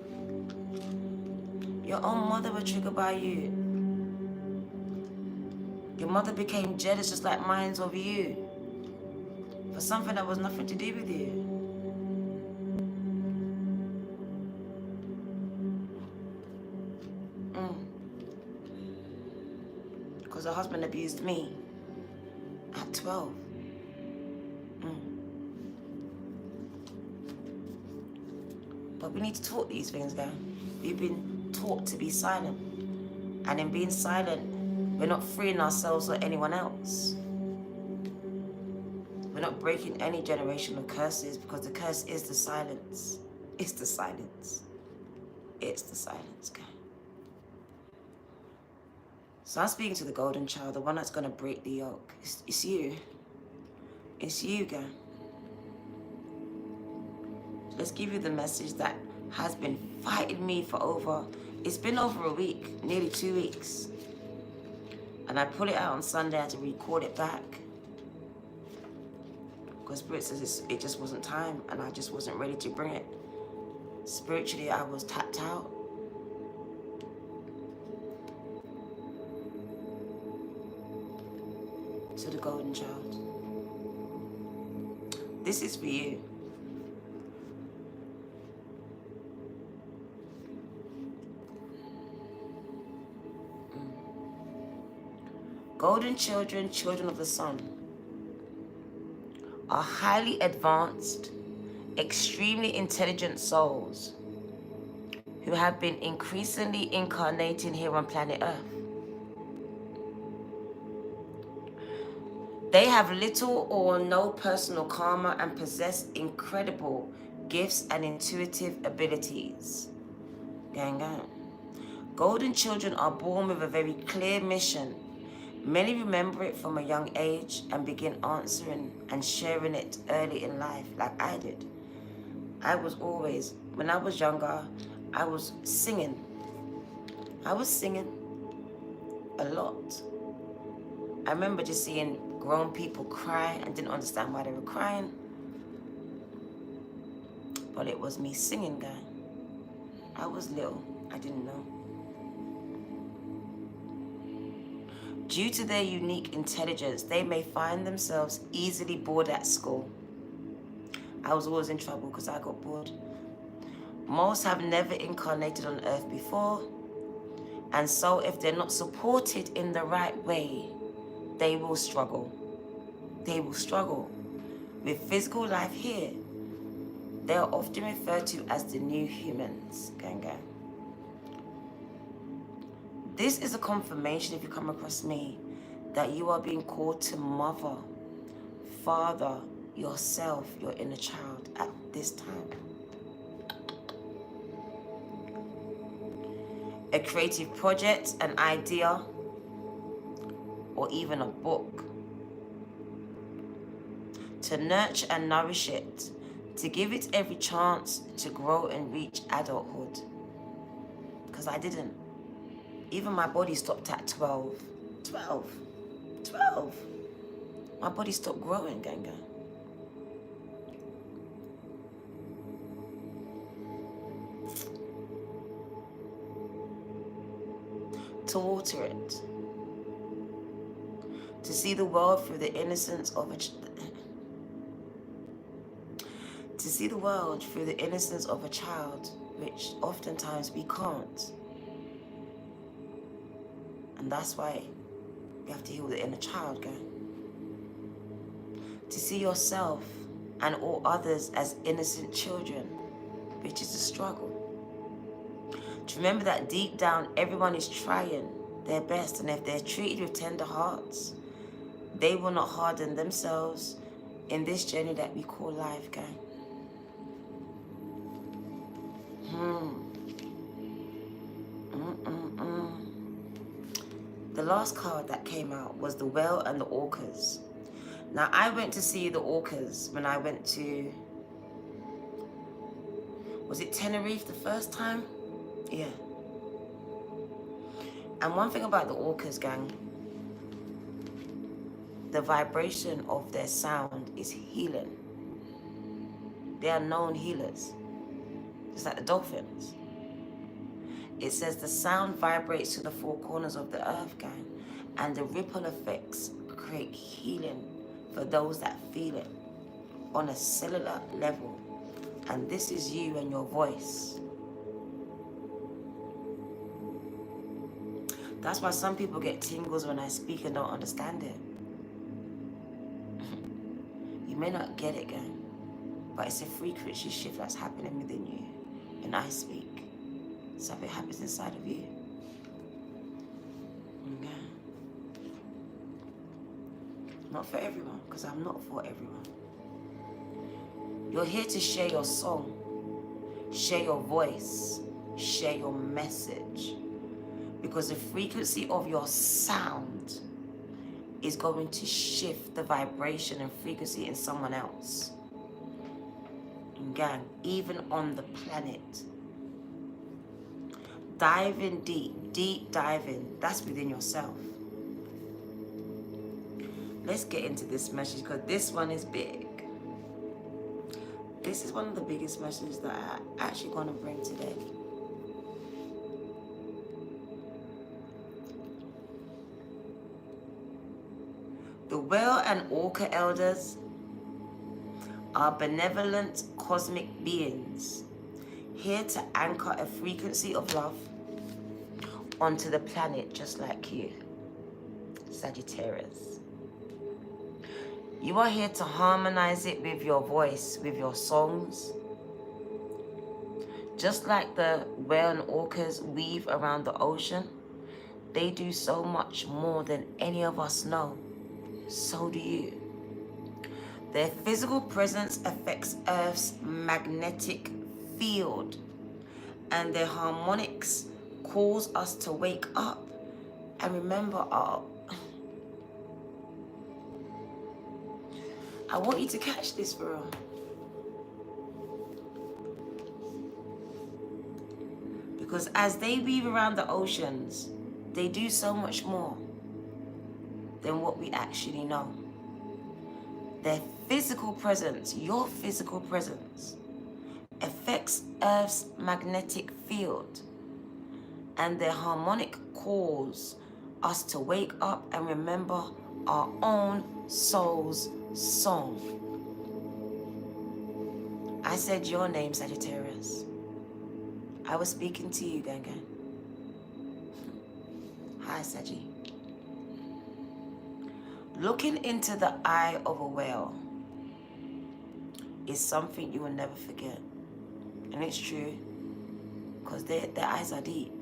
Your own mother was triggered by you. Your mother became jealous just like mine's of you. For something that was nothing to do with you. Because her husband abused me at 12. But we need to talk these things, guys. We've been taught to be silent. And in being silent, we're not freeing ourselves or anyone else. We're not breaking any generational curses, because the curse is the silence. It's the silence. It's the silence, guys. So I'm speaking to the golden child, the one that's going to break the yoke. It's you. It's you, guys. Let's give you the message that has been fighting me for it's been over a week, nearly 2 weeks. And I put it out on Sunday. I had to record it back. Because Spirit says it just wasn't time. And I just wasn't ready to bring it. Spiritually, I was tapped out. To the golden child. This is for you. Golden children, children of the sun, are highly advanced, extremely intelligent souls who have been increasingly incarnating here on planet Earth. They have little or no personal karma and possess incredible gifts and intuitive abilities. Gang, gang. Golden children are born with a very clear mission. Many remember it from a young age and begin answering and sharing it early in life, like I did. I was always, when I was younger, I was singing. I was singing a lot. I remember just seeing grown people cry and didn't understand why they were crying. But it was me singing, guy. I was little. I didn't know. Due to their unique intelligence, they may find themselves easily bored at school. I was always in trouble because I got bored. Most have never incarnated on earth before, and so if they're not supported in the right way, they will struggle. They will struggle. With physical life here, they are often referred to as the new humans. Gang, gang. This is a confirmation, if you come across me, that you are being called to mother, father, yourself, your inner child at this time. A creative project, an idea, or even a book. To nurture and nourish it, to give it every chance to grow and reach adulthood. Because I didn't. Even my body stopped at 12. 12. 12. My body stopped growing, gang, gang. To water it. To see the world through the innocence of a child, which oftentimes we can't. And that's why you have to heal the inner child, gang. To see yourself and all others as innocent children, which is a struggle. To remember that deep down, everyone is trying their best, and if they're treated with tender hearts, they will not harden themselves in this journey that we call life, gang. The last card that came out was the whale and the orcas. Now, I went to see the orcas when I went to, was it Tenerife the first time? Yeah. And one thing about the orcas, gang, the vibration of their sound is healing. They are known healers, just like the dolphins. It says the sound vibrates to the four corners of the earth, gang, and the ripple effects create healing for those that feel it on a cellular level. And this is you and your voice. That's why some people get tingles when I speak and don't understand it. You may not get it, gang, but it's a frequency shift that's happening within you. And I speak. Something happens inside of you. Okay. Not for everyone, because I'm not for everyone. You're here to share your song, share your voice, share your message. Because the frequency of your sound is going to shift the vibration and frequency in someone else. And gang, even on the planet. Diving deep, deep diving, that's within yourself. Let's get into this message because this one is big. This is one of the biggest messages that I'm actually going to bring today. The whale and orca elders are benevolent cosmic beings here to anchor a frequency of love onto the planet just like you, Sagittarius. You are here to harmonize it with your voice, with your songs. Just like the whale and orcas weave around the ocean, they do so much more than any of us know. So do you. Their physical presence affects Earth's magnetic field, and their harmonics cause us to wake up and remember our... I want you to catch this, bro. Because as they weave around the oceans, they do so much more than what we actually know. Their physical presence, your physical presence, affects Earth's magnetic field, and their harmonic cause us to wake up and remember our own soul's song. I said your name, Sagittarius. I was speaking to you, gang gang. Hi, Saggy. Looking into the eye of a whale is something you will never forget. And it's true, because their eyes are deep.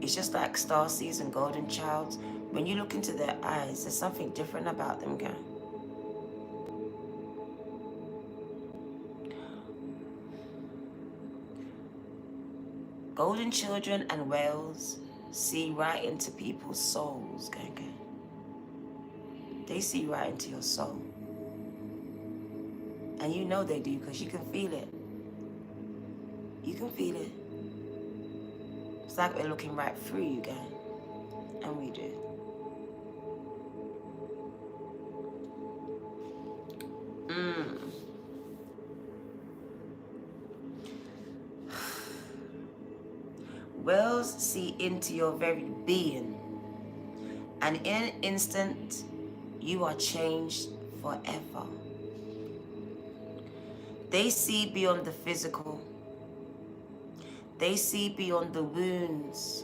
It's just like starseeds and golden childs. When you look into their eyes, there's something different about them, gang. Golden children and whales see right into people's souls, gang gang. They see right into your soul. And you know they do because you can feel it. You can feel it. It's like we're looking right through you, gang. And we do. Whales see into your very being, and in an instant, you are changed forever. They see beyond the physical. They see beyond the wounds,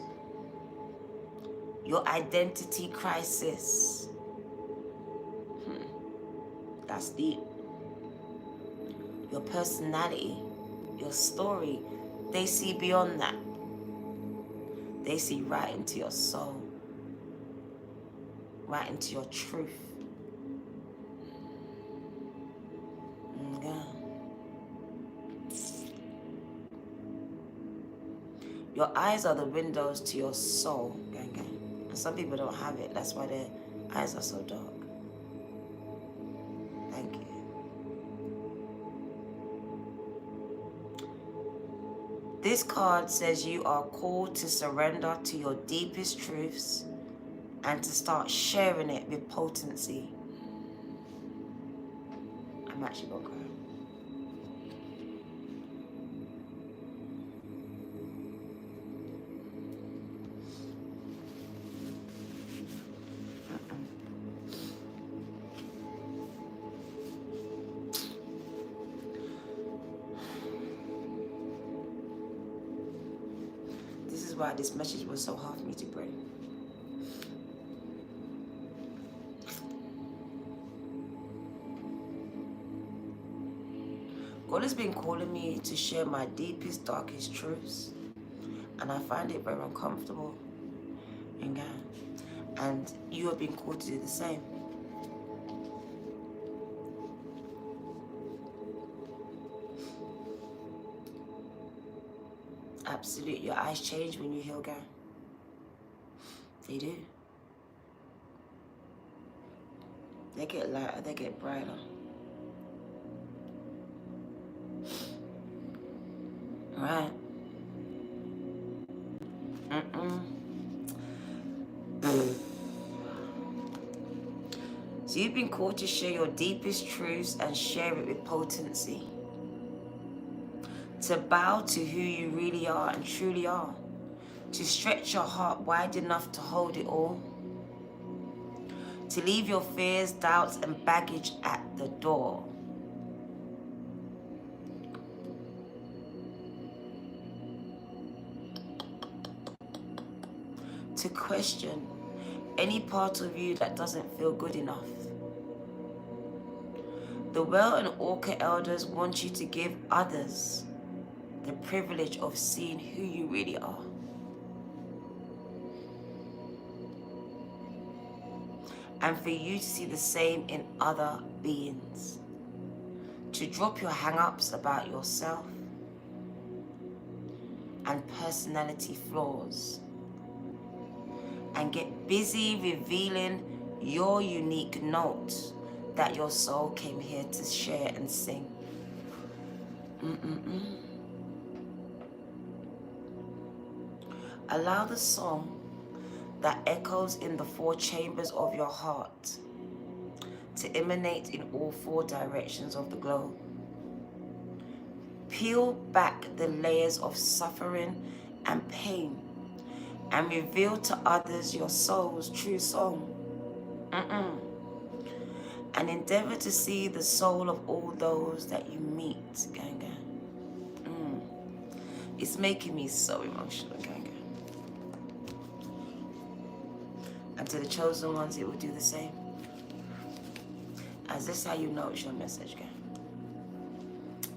your identity crisis. That's deep. Your personality, your story, they see beyond that. They see right into your soul, right into your truth. Yeah. Your eyes are the windows to your soul, gang gang. And some people don't have it. That's why their eyes are so dark. Thank you. This card says you are called to surrender to your deepest truths and to start sharing it with potency. I'm actually gonna cry. This is why this message was so hard for me to bring. God has been calling me to share my deepest, darkest truths, and I find it very uncomfortable. And you have been called to do the same. Absolutely, your eyes change when you heal, gang. They do. They get lighter, they get brighter. Right. So you've been called to share your deepest truths and share it with potency. To bow to who you really are and truly are. To stretch your heart wide enough to hold it all. To leave your fears, doubts, and baggage at the door. To question any part of you that doesn't feel good enough. The Well and Orca elders want you to give others the privilege of seeing who you really are. And for you to see the same in other beings. To drop your hang-ups about yourself and personality flaws. And get busy revealing your unique note that your soul came here to share and sing. Allow the song that echoes in the 4 chambers of your heart to emanate in all 4 directions of the globe. Peel back the layers of suffering and pain and reveal to others your soul's true song. And endeavor to see the soul of all those that you meet, gang. It's making me so emotional, gang. And to the chosen ones, it will do the same. As this how you know it's your message, gang.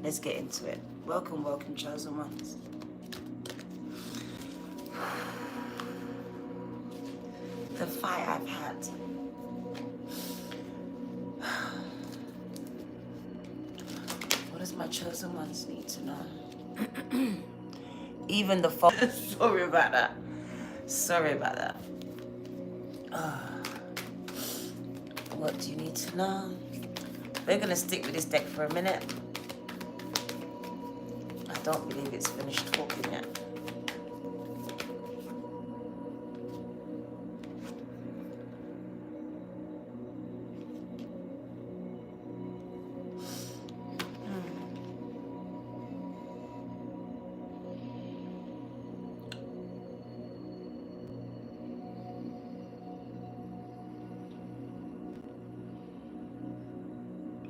Let's get into it. Welcome, welcome, chosen ones. The fight I've had. What does my chosen ones need to know? Even the sorry about that. Sorry about that. What do you need to know? We're gonna stick with this deck for a minute. I don't believe it's finished talking yet.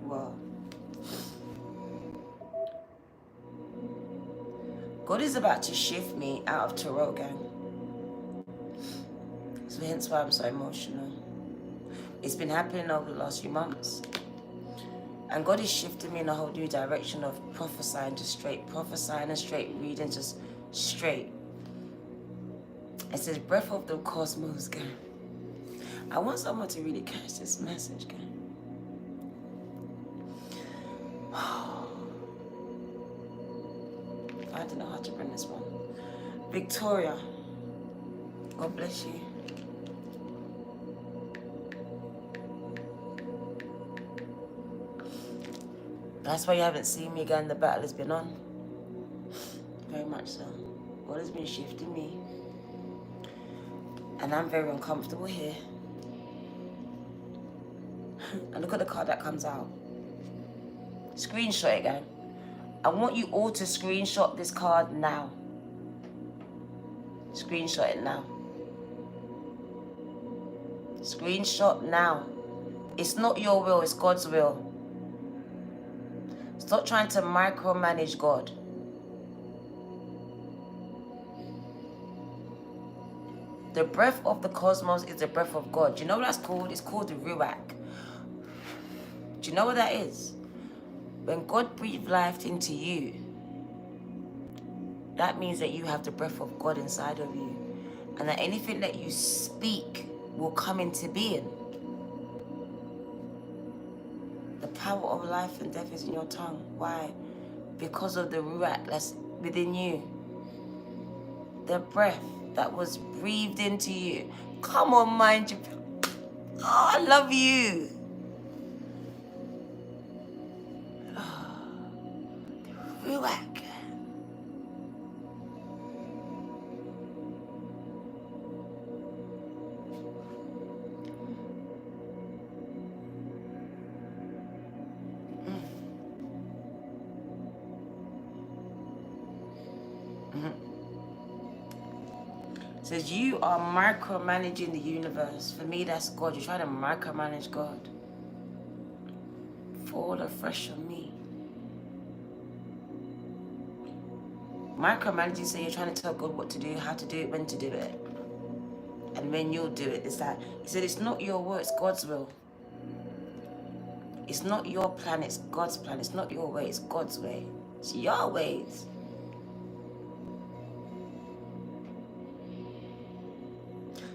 Well, God is about to shift me out of tarot, gang. So hence why I'm so emotional. It's been happening over the last few months. And God is shifting me in a whole new direction of prophesying, just straight prophesying and straight reading, just straight. It says, breath of the cosmos, gang. I want someone to really catch this message, gang. I don't know how to bring this one. Victoria, God bless you. That's why you haven't seen me again. The battle has been on. Very much so. God has been shifting me. And I'm very uncomfortable here. And look at the card that comes out. Screenshot it, gang. I want you all to screenshot this card now. Screenshot it now. Screenshot now. It's not your will, it's God's will. Stop trying to micromanage God. The breath of the cosmos is the breath of God. Do you know what that's called? It's called the Ruach. Do you know what that is? When God breathed life into you, that means that you have the breath of God inside of you. And that anything that you speak will come into being. The power of life and death is in your tongue. Why? Because of the Ruach that's within you. The breath that was breathed into you. Come on, mind you. Oh, I love you. Oh, Ruach. It says you are micromanaging the universe. For me, that's God. You're trying to micromanage God. Fall afresh on me. Micromanaging, so you're trying to tell God what to do, how to do it, when to do it. And when you'll do it, it's that he said it's not your will, it's God's will. It's not your plan, it's God's plan. It's not your way, it's God's way. It's your ways.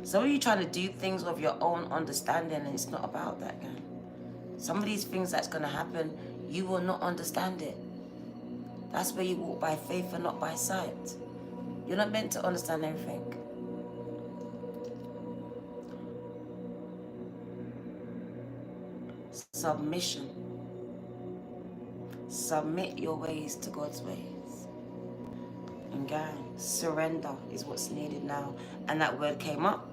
Some of you trying to do things of your own understanding, and it's not about that, man. Some of these things that's going to happen, you will not understand it. That's where you walk by faith and not by sight. You're not meant to understand everything. Submission. Submit your ways to God's ways. And God, surrender is what's needed now. And that word came up.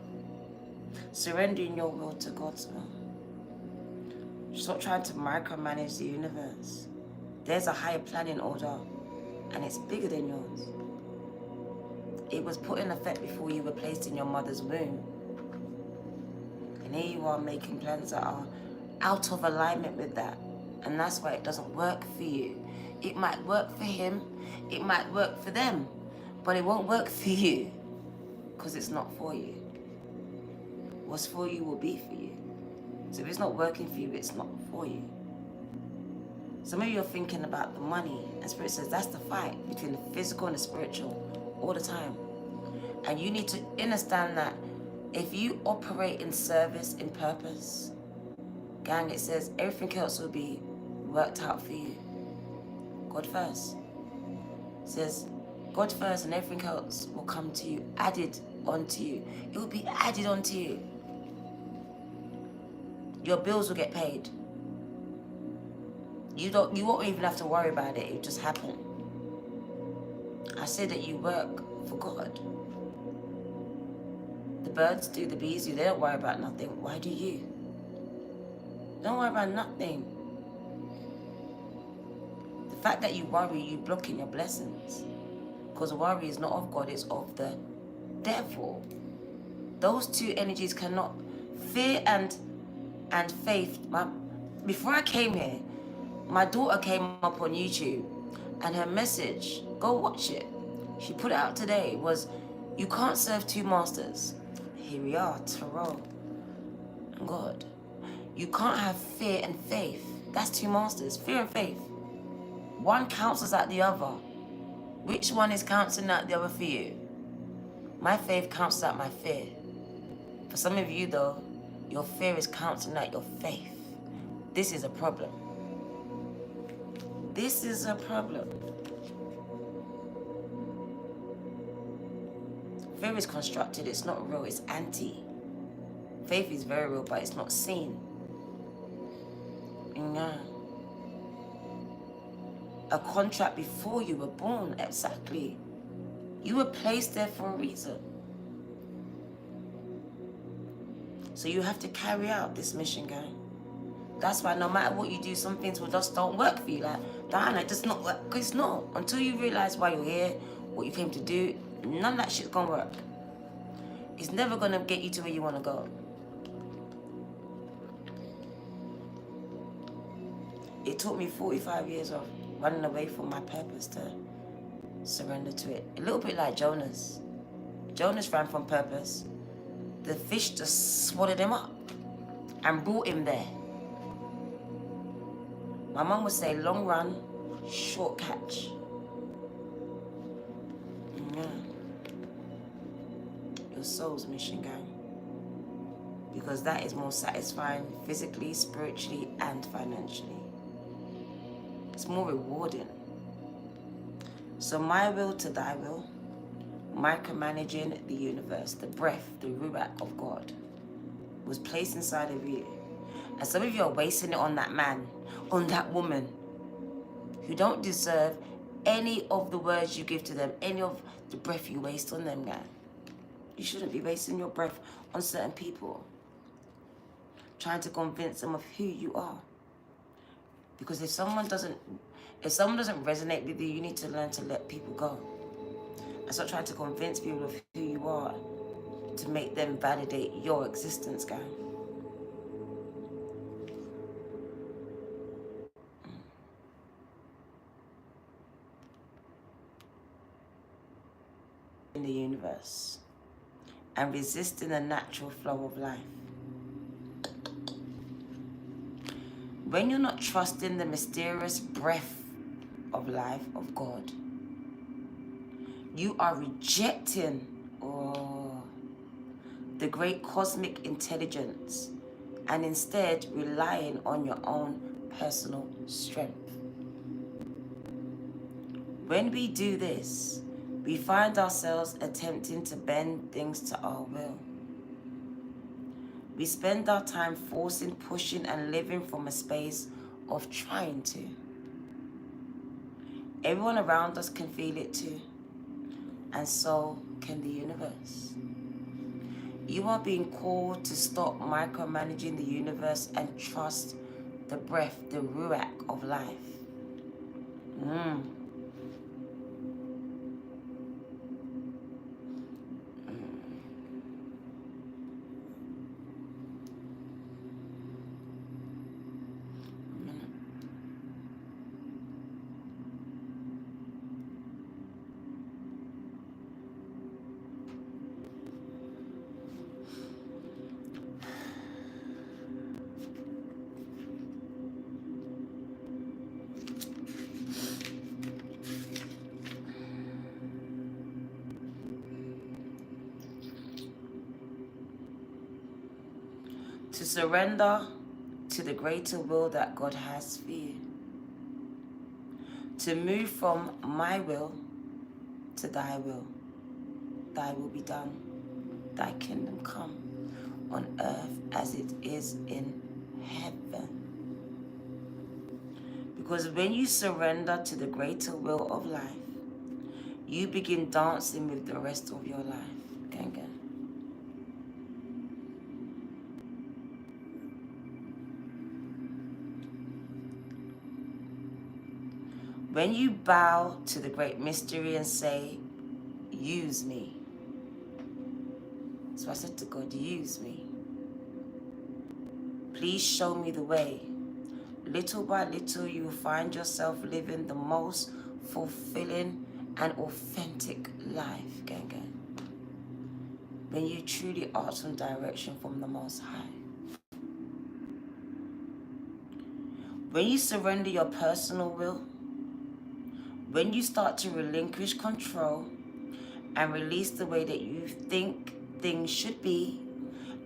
Surrendering your will to God's will. Stop trying to micromanage the universe. There's a higher plan in order, and it's bigger than yours. It was put in effect before you were placed in your mother's womb. And here you are making plans that are out of alignment with that. And that's why it doesn't work for you. It might work for him, it might work for them, but it won't work for you because it's not for you. What's for you will be for you. So if it's not working for you, it's not for you. Some of you are thinking about the money, and Spirit says that's the fight between the physical and the spiritual all the time. And you need to understand that if you operate in service, in purpose, gang, it says everything else will be worked out for you. God first. It says God first and everything else will come to you, added onto you. It will be added onto you. Your bills will get paid. You won't even have to worry about it. It will just happen. I said that you work for God. The birds do, the bees do. They don't worry about nothing. Why do you? Don't worry about nothing. The fact that you worry, you blocking your blessings. Because worry is not of God, it's of the devil. Those two energies cannot. Fear and faith. Before I came here, my daughter came up on YouTube, and her message, go watch it. She put it out today, was you can't serve two masters. Here we are, Tarot and God. You can't have fear and faith. That's two masters, fear and faith. One cancels out the other. Which one is canceling out the other for you? My faith cancels out my fear. For some of you though, your fear is canceling out your faith. This is a problem. This is a problem. Fear is constructed, it's not real, it's anti. Faith is very real, but it's not seen. Yeah. A contract before you were born, exactly. You were placed there for a reason. So you have to carry out this mission, gang. That's why no matter what you do, some things will just don't work for you. Like, Diana, it does not work. Because it's not. Until you realize why you're here, what you came to do, none of that shit's gonna work. It's never gonna get you to where you wanna go. It took me 45 years of running away from my purpose to surrender to it. A little bit like Jonas. Jonas ran from purpose. The fish just swallowed him up and brought him there. My mum would say, long run, short catch. Yeah. Your soul's mission, gang. Because that is more satisfying physically, spiritually, and financially. It's more rewarding. So my will to thy will, micromanaging the universe, the breath, the ruach of God, was placed inside of you. And some of you are wasting it on that man, on that woman, who don't deserve any of the words you give to them, any of the breath you waste on them, man. You shouldn't be wasting your breath on certain people, trying to convince them of who you are. Because if someone doesn't resonate with you, you need to learn to let people go. And stop trying to convince people of who you are to make them validate your existence, gang. In the universe and resisting the natural flow of life. When you're not trusting the mysterious breath of life of God, you are rejecting the great cosmic intelligence and instead relying on your own personal strength. When we do this, we find ourselves attempting to bend things to our will. We spend our time forcing, pushing, and living from a space of trying to. Everyone around us can feel it too, and so can the universe. You are being called to stop micromanaging the universe and trust the breath, the ruach of life. To surrender to the greater will that God has for you. To move from my will to thy will. Thy will be done. Thy kingdom come on earth as it is in heaven. Because when you surrender to the greater will of life, you begin dancing with the rest of your life. Gang, gang. When you bow to the great mystery and say, use me. So I said to God, use me. Please show me the way. Little by little, you will find yourself living the most fulfilling and authentic life, gang, gang. When you truly ask for direction from the Most High. When you surrender your personal will, when you start to relinquish control and release the way that you think things should be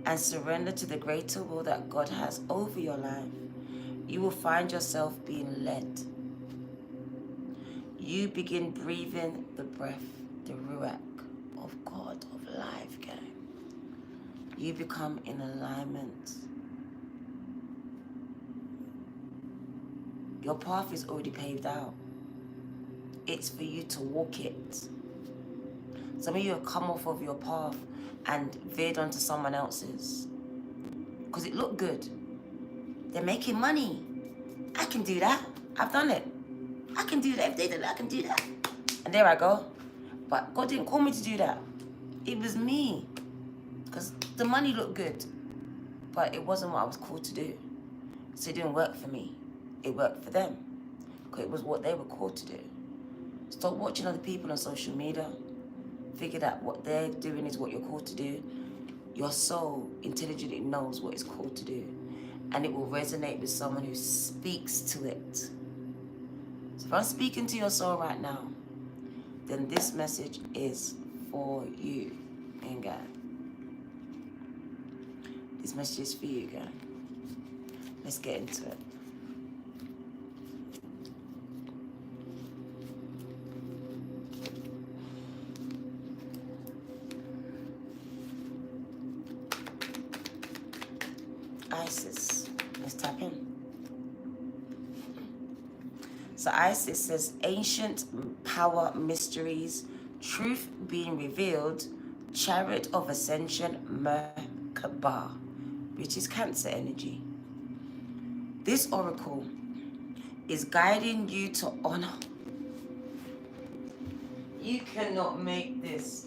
and surrender to the greater will that God has over your life, you will find yourself being led. You begin breathing the breath, the ruach of God, of life, gang. You become in alignment. Your path is already paved out. It's for you to walk it. Some of you have come off of your path and veered onto someone else's because it looked good. They're making money. I can do that. I've done it. I can do that. If they did it, I can do that. And there I go. But God didn't call me to do that. It was me. Because the money looked good. But it wasn't what I was called to do. So it didn't work for me. It worked for them. Because it was what they were called to do. Stop watching other people on social media. Figure that what they're doing is what you're called to do. Your soul intelligently knows what it's called to do. And it will resonate with someone who speaks to it. So if I'm speaking to your soul right now, then this message is for you, and God. This message is for you, God. Let's get into it. Isis. Let's tap in. So Isis says, ancient power mysteries, truth being revealed, chariot of ascension, Merkaba, which is Cancer energy. This oracle is guiding you to honor. You cannot make this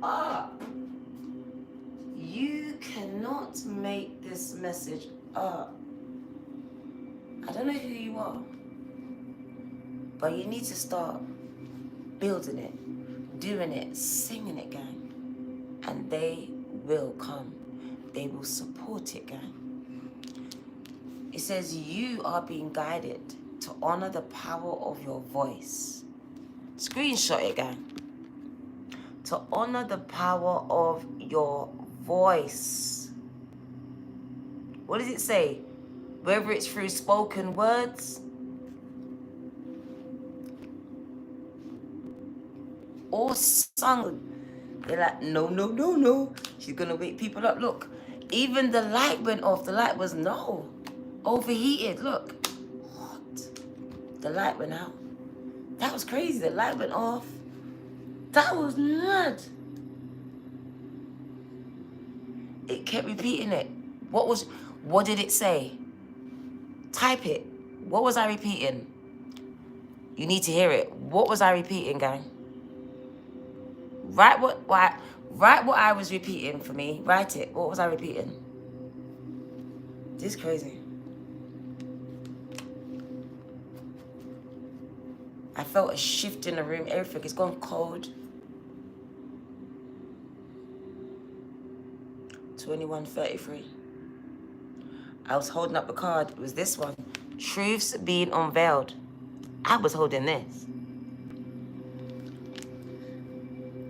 up. not make this message up. I don't know who you are, but you need to start building it, doing it, singing it, gang. And they will come. They will support it, gang. It says you are being guided to honor the power of your voice. Screenshot it, gang. To honor the power of your voice. What does it say? Whether it's through spoken words or sung. They're like, no, no, no, no. She's going to wake people up. Look, even the light went off. The light was overheated. Look. What? The light went out. That was crazy. The light went off. That was nuts. It kept repeating it. What did it say? Type it. What was I repeating? You need to hear it. What was I repeating, gang? Write what I was repeating for me. Write it. What was I repeating? This is crazy. I felt a shift in the room. Everything is gone cold. 21:33. I was holding up the card. It was this one. Truths being unveiled. I was holding this.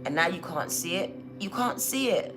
And now you can't see it. You can't see it.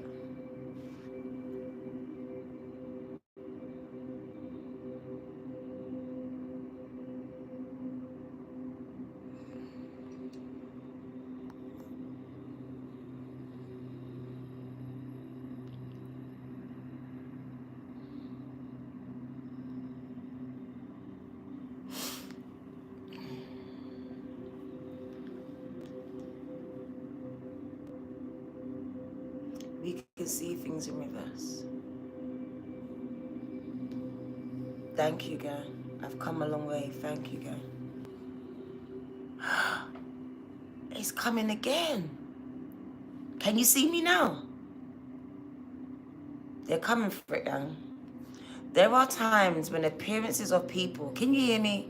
We can see things in reverse. Thank you, guy. I've come a long way. Thank you, guy. It's coming again. Can you see me now? They're coming for it, gang. There are times when appearances of people... Can you hear me?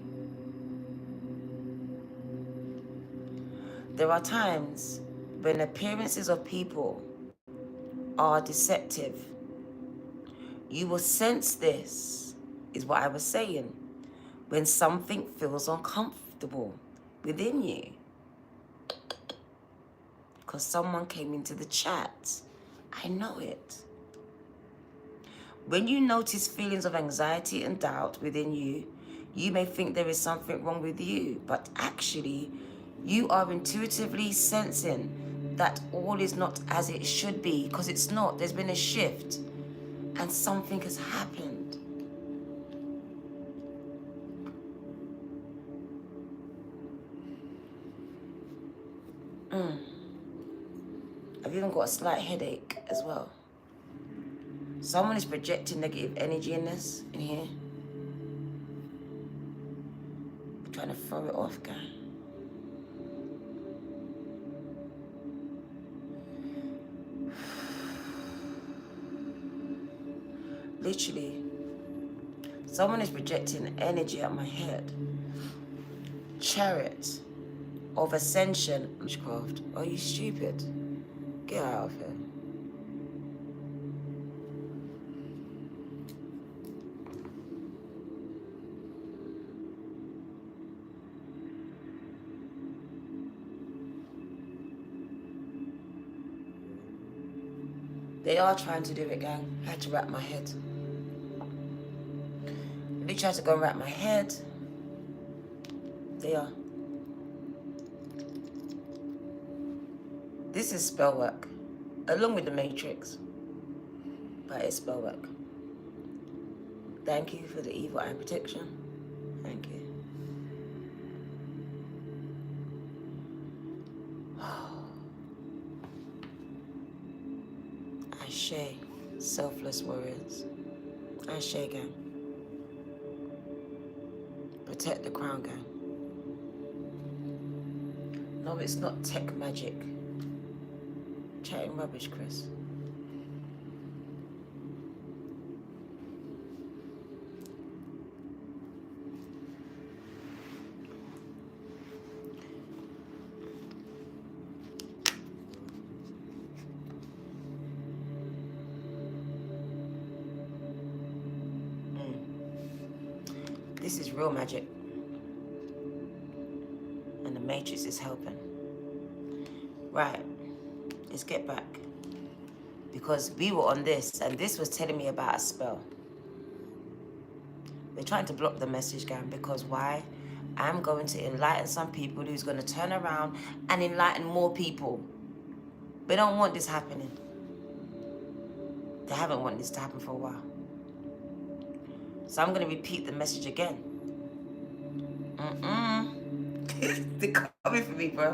There are times when appearances of people are deceptive. You will sense this, is what I was saying, when something feels uncomfortable within you. Because someone came into the chat. I know it. When you notice feelings of anxiety and doubt within you, you may think there is something wrong with you, but actually, you are intuitively sensing that all is not as it should be, because it's not. There's been a shift, and something has happened. I've even got a slight headache as well. Someone is projecting negative energy in here. I'm trying to throw it off, guy. Literally, someone is projecting energy at my head. Chariot of ascension. Witchcraft. Are you stupid? Get out of here. They are trying to do it, gang. I had to wrap my head. They tried to go and wrap my head. They are. This is spell work, along with the Matrix. But it's spell work. Thank you for the evil eye protection. Thank you. Ashe, selfless warriors. Ashe, gang. Protect the crown, gang. No, it's not tech magic. Chatting rubbish, Chris. This is real magic. And the Matrix is helping. Right. Let's get back. Because we were on this, and this was telling me about a spell. We're trying to block the message, gang, because why? I'm going to enlighten some people who's going to turn around and enlighten more people. We don't want this happening. They haven't wanted this to happen for a while. So I'm going to repeat the message again. They're coming for me, bro.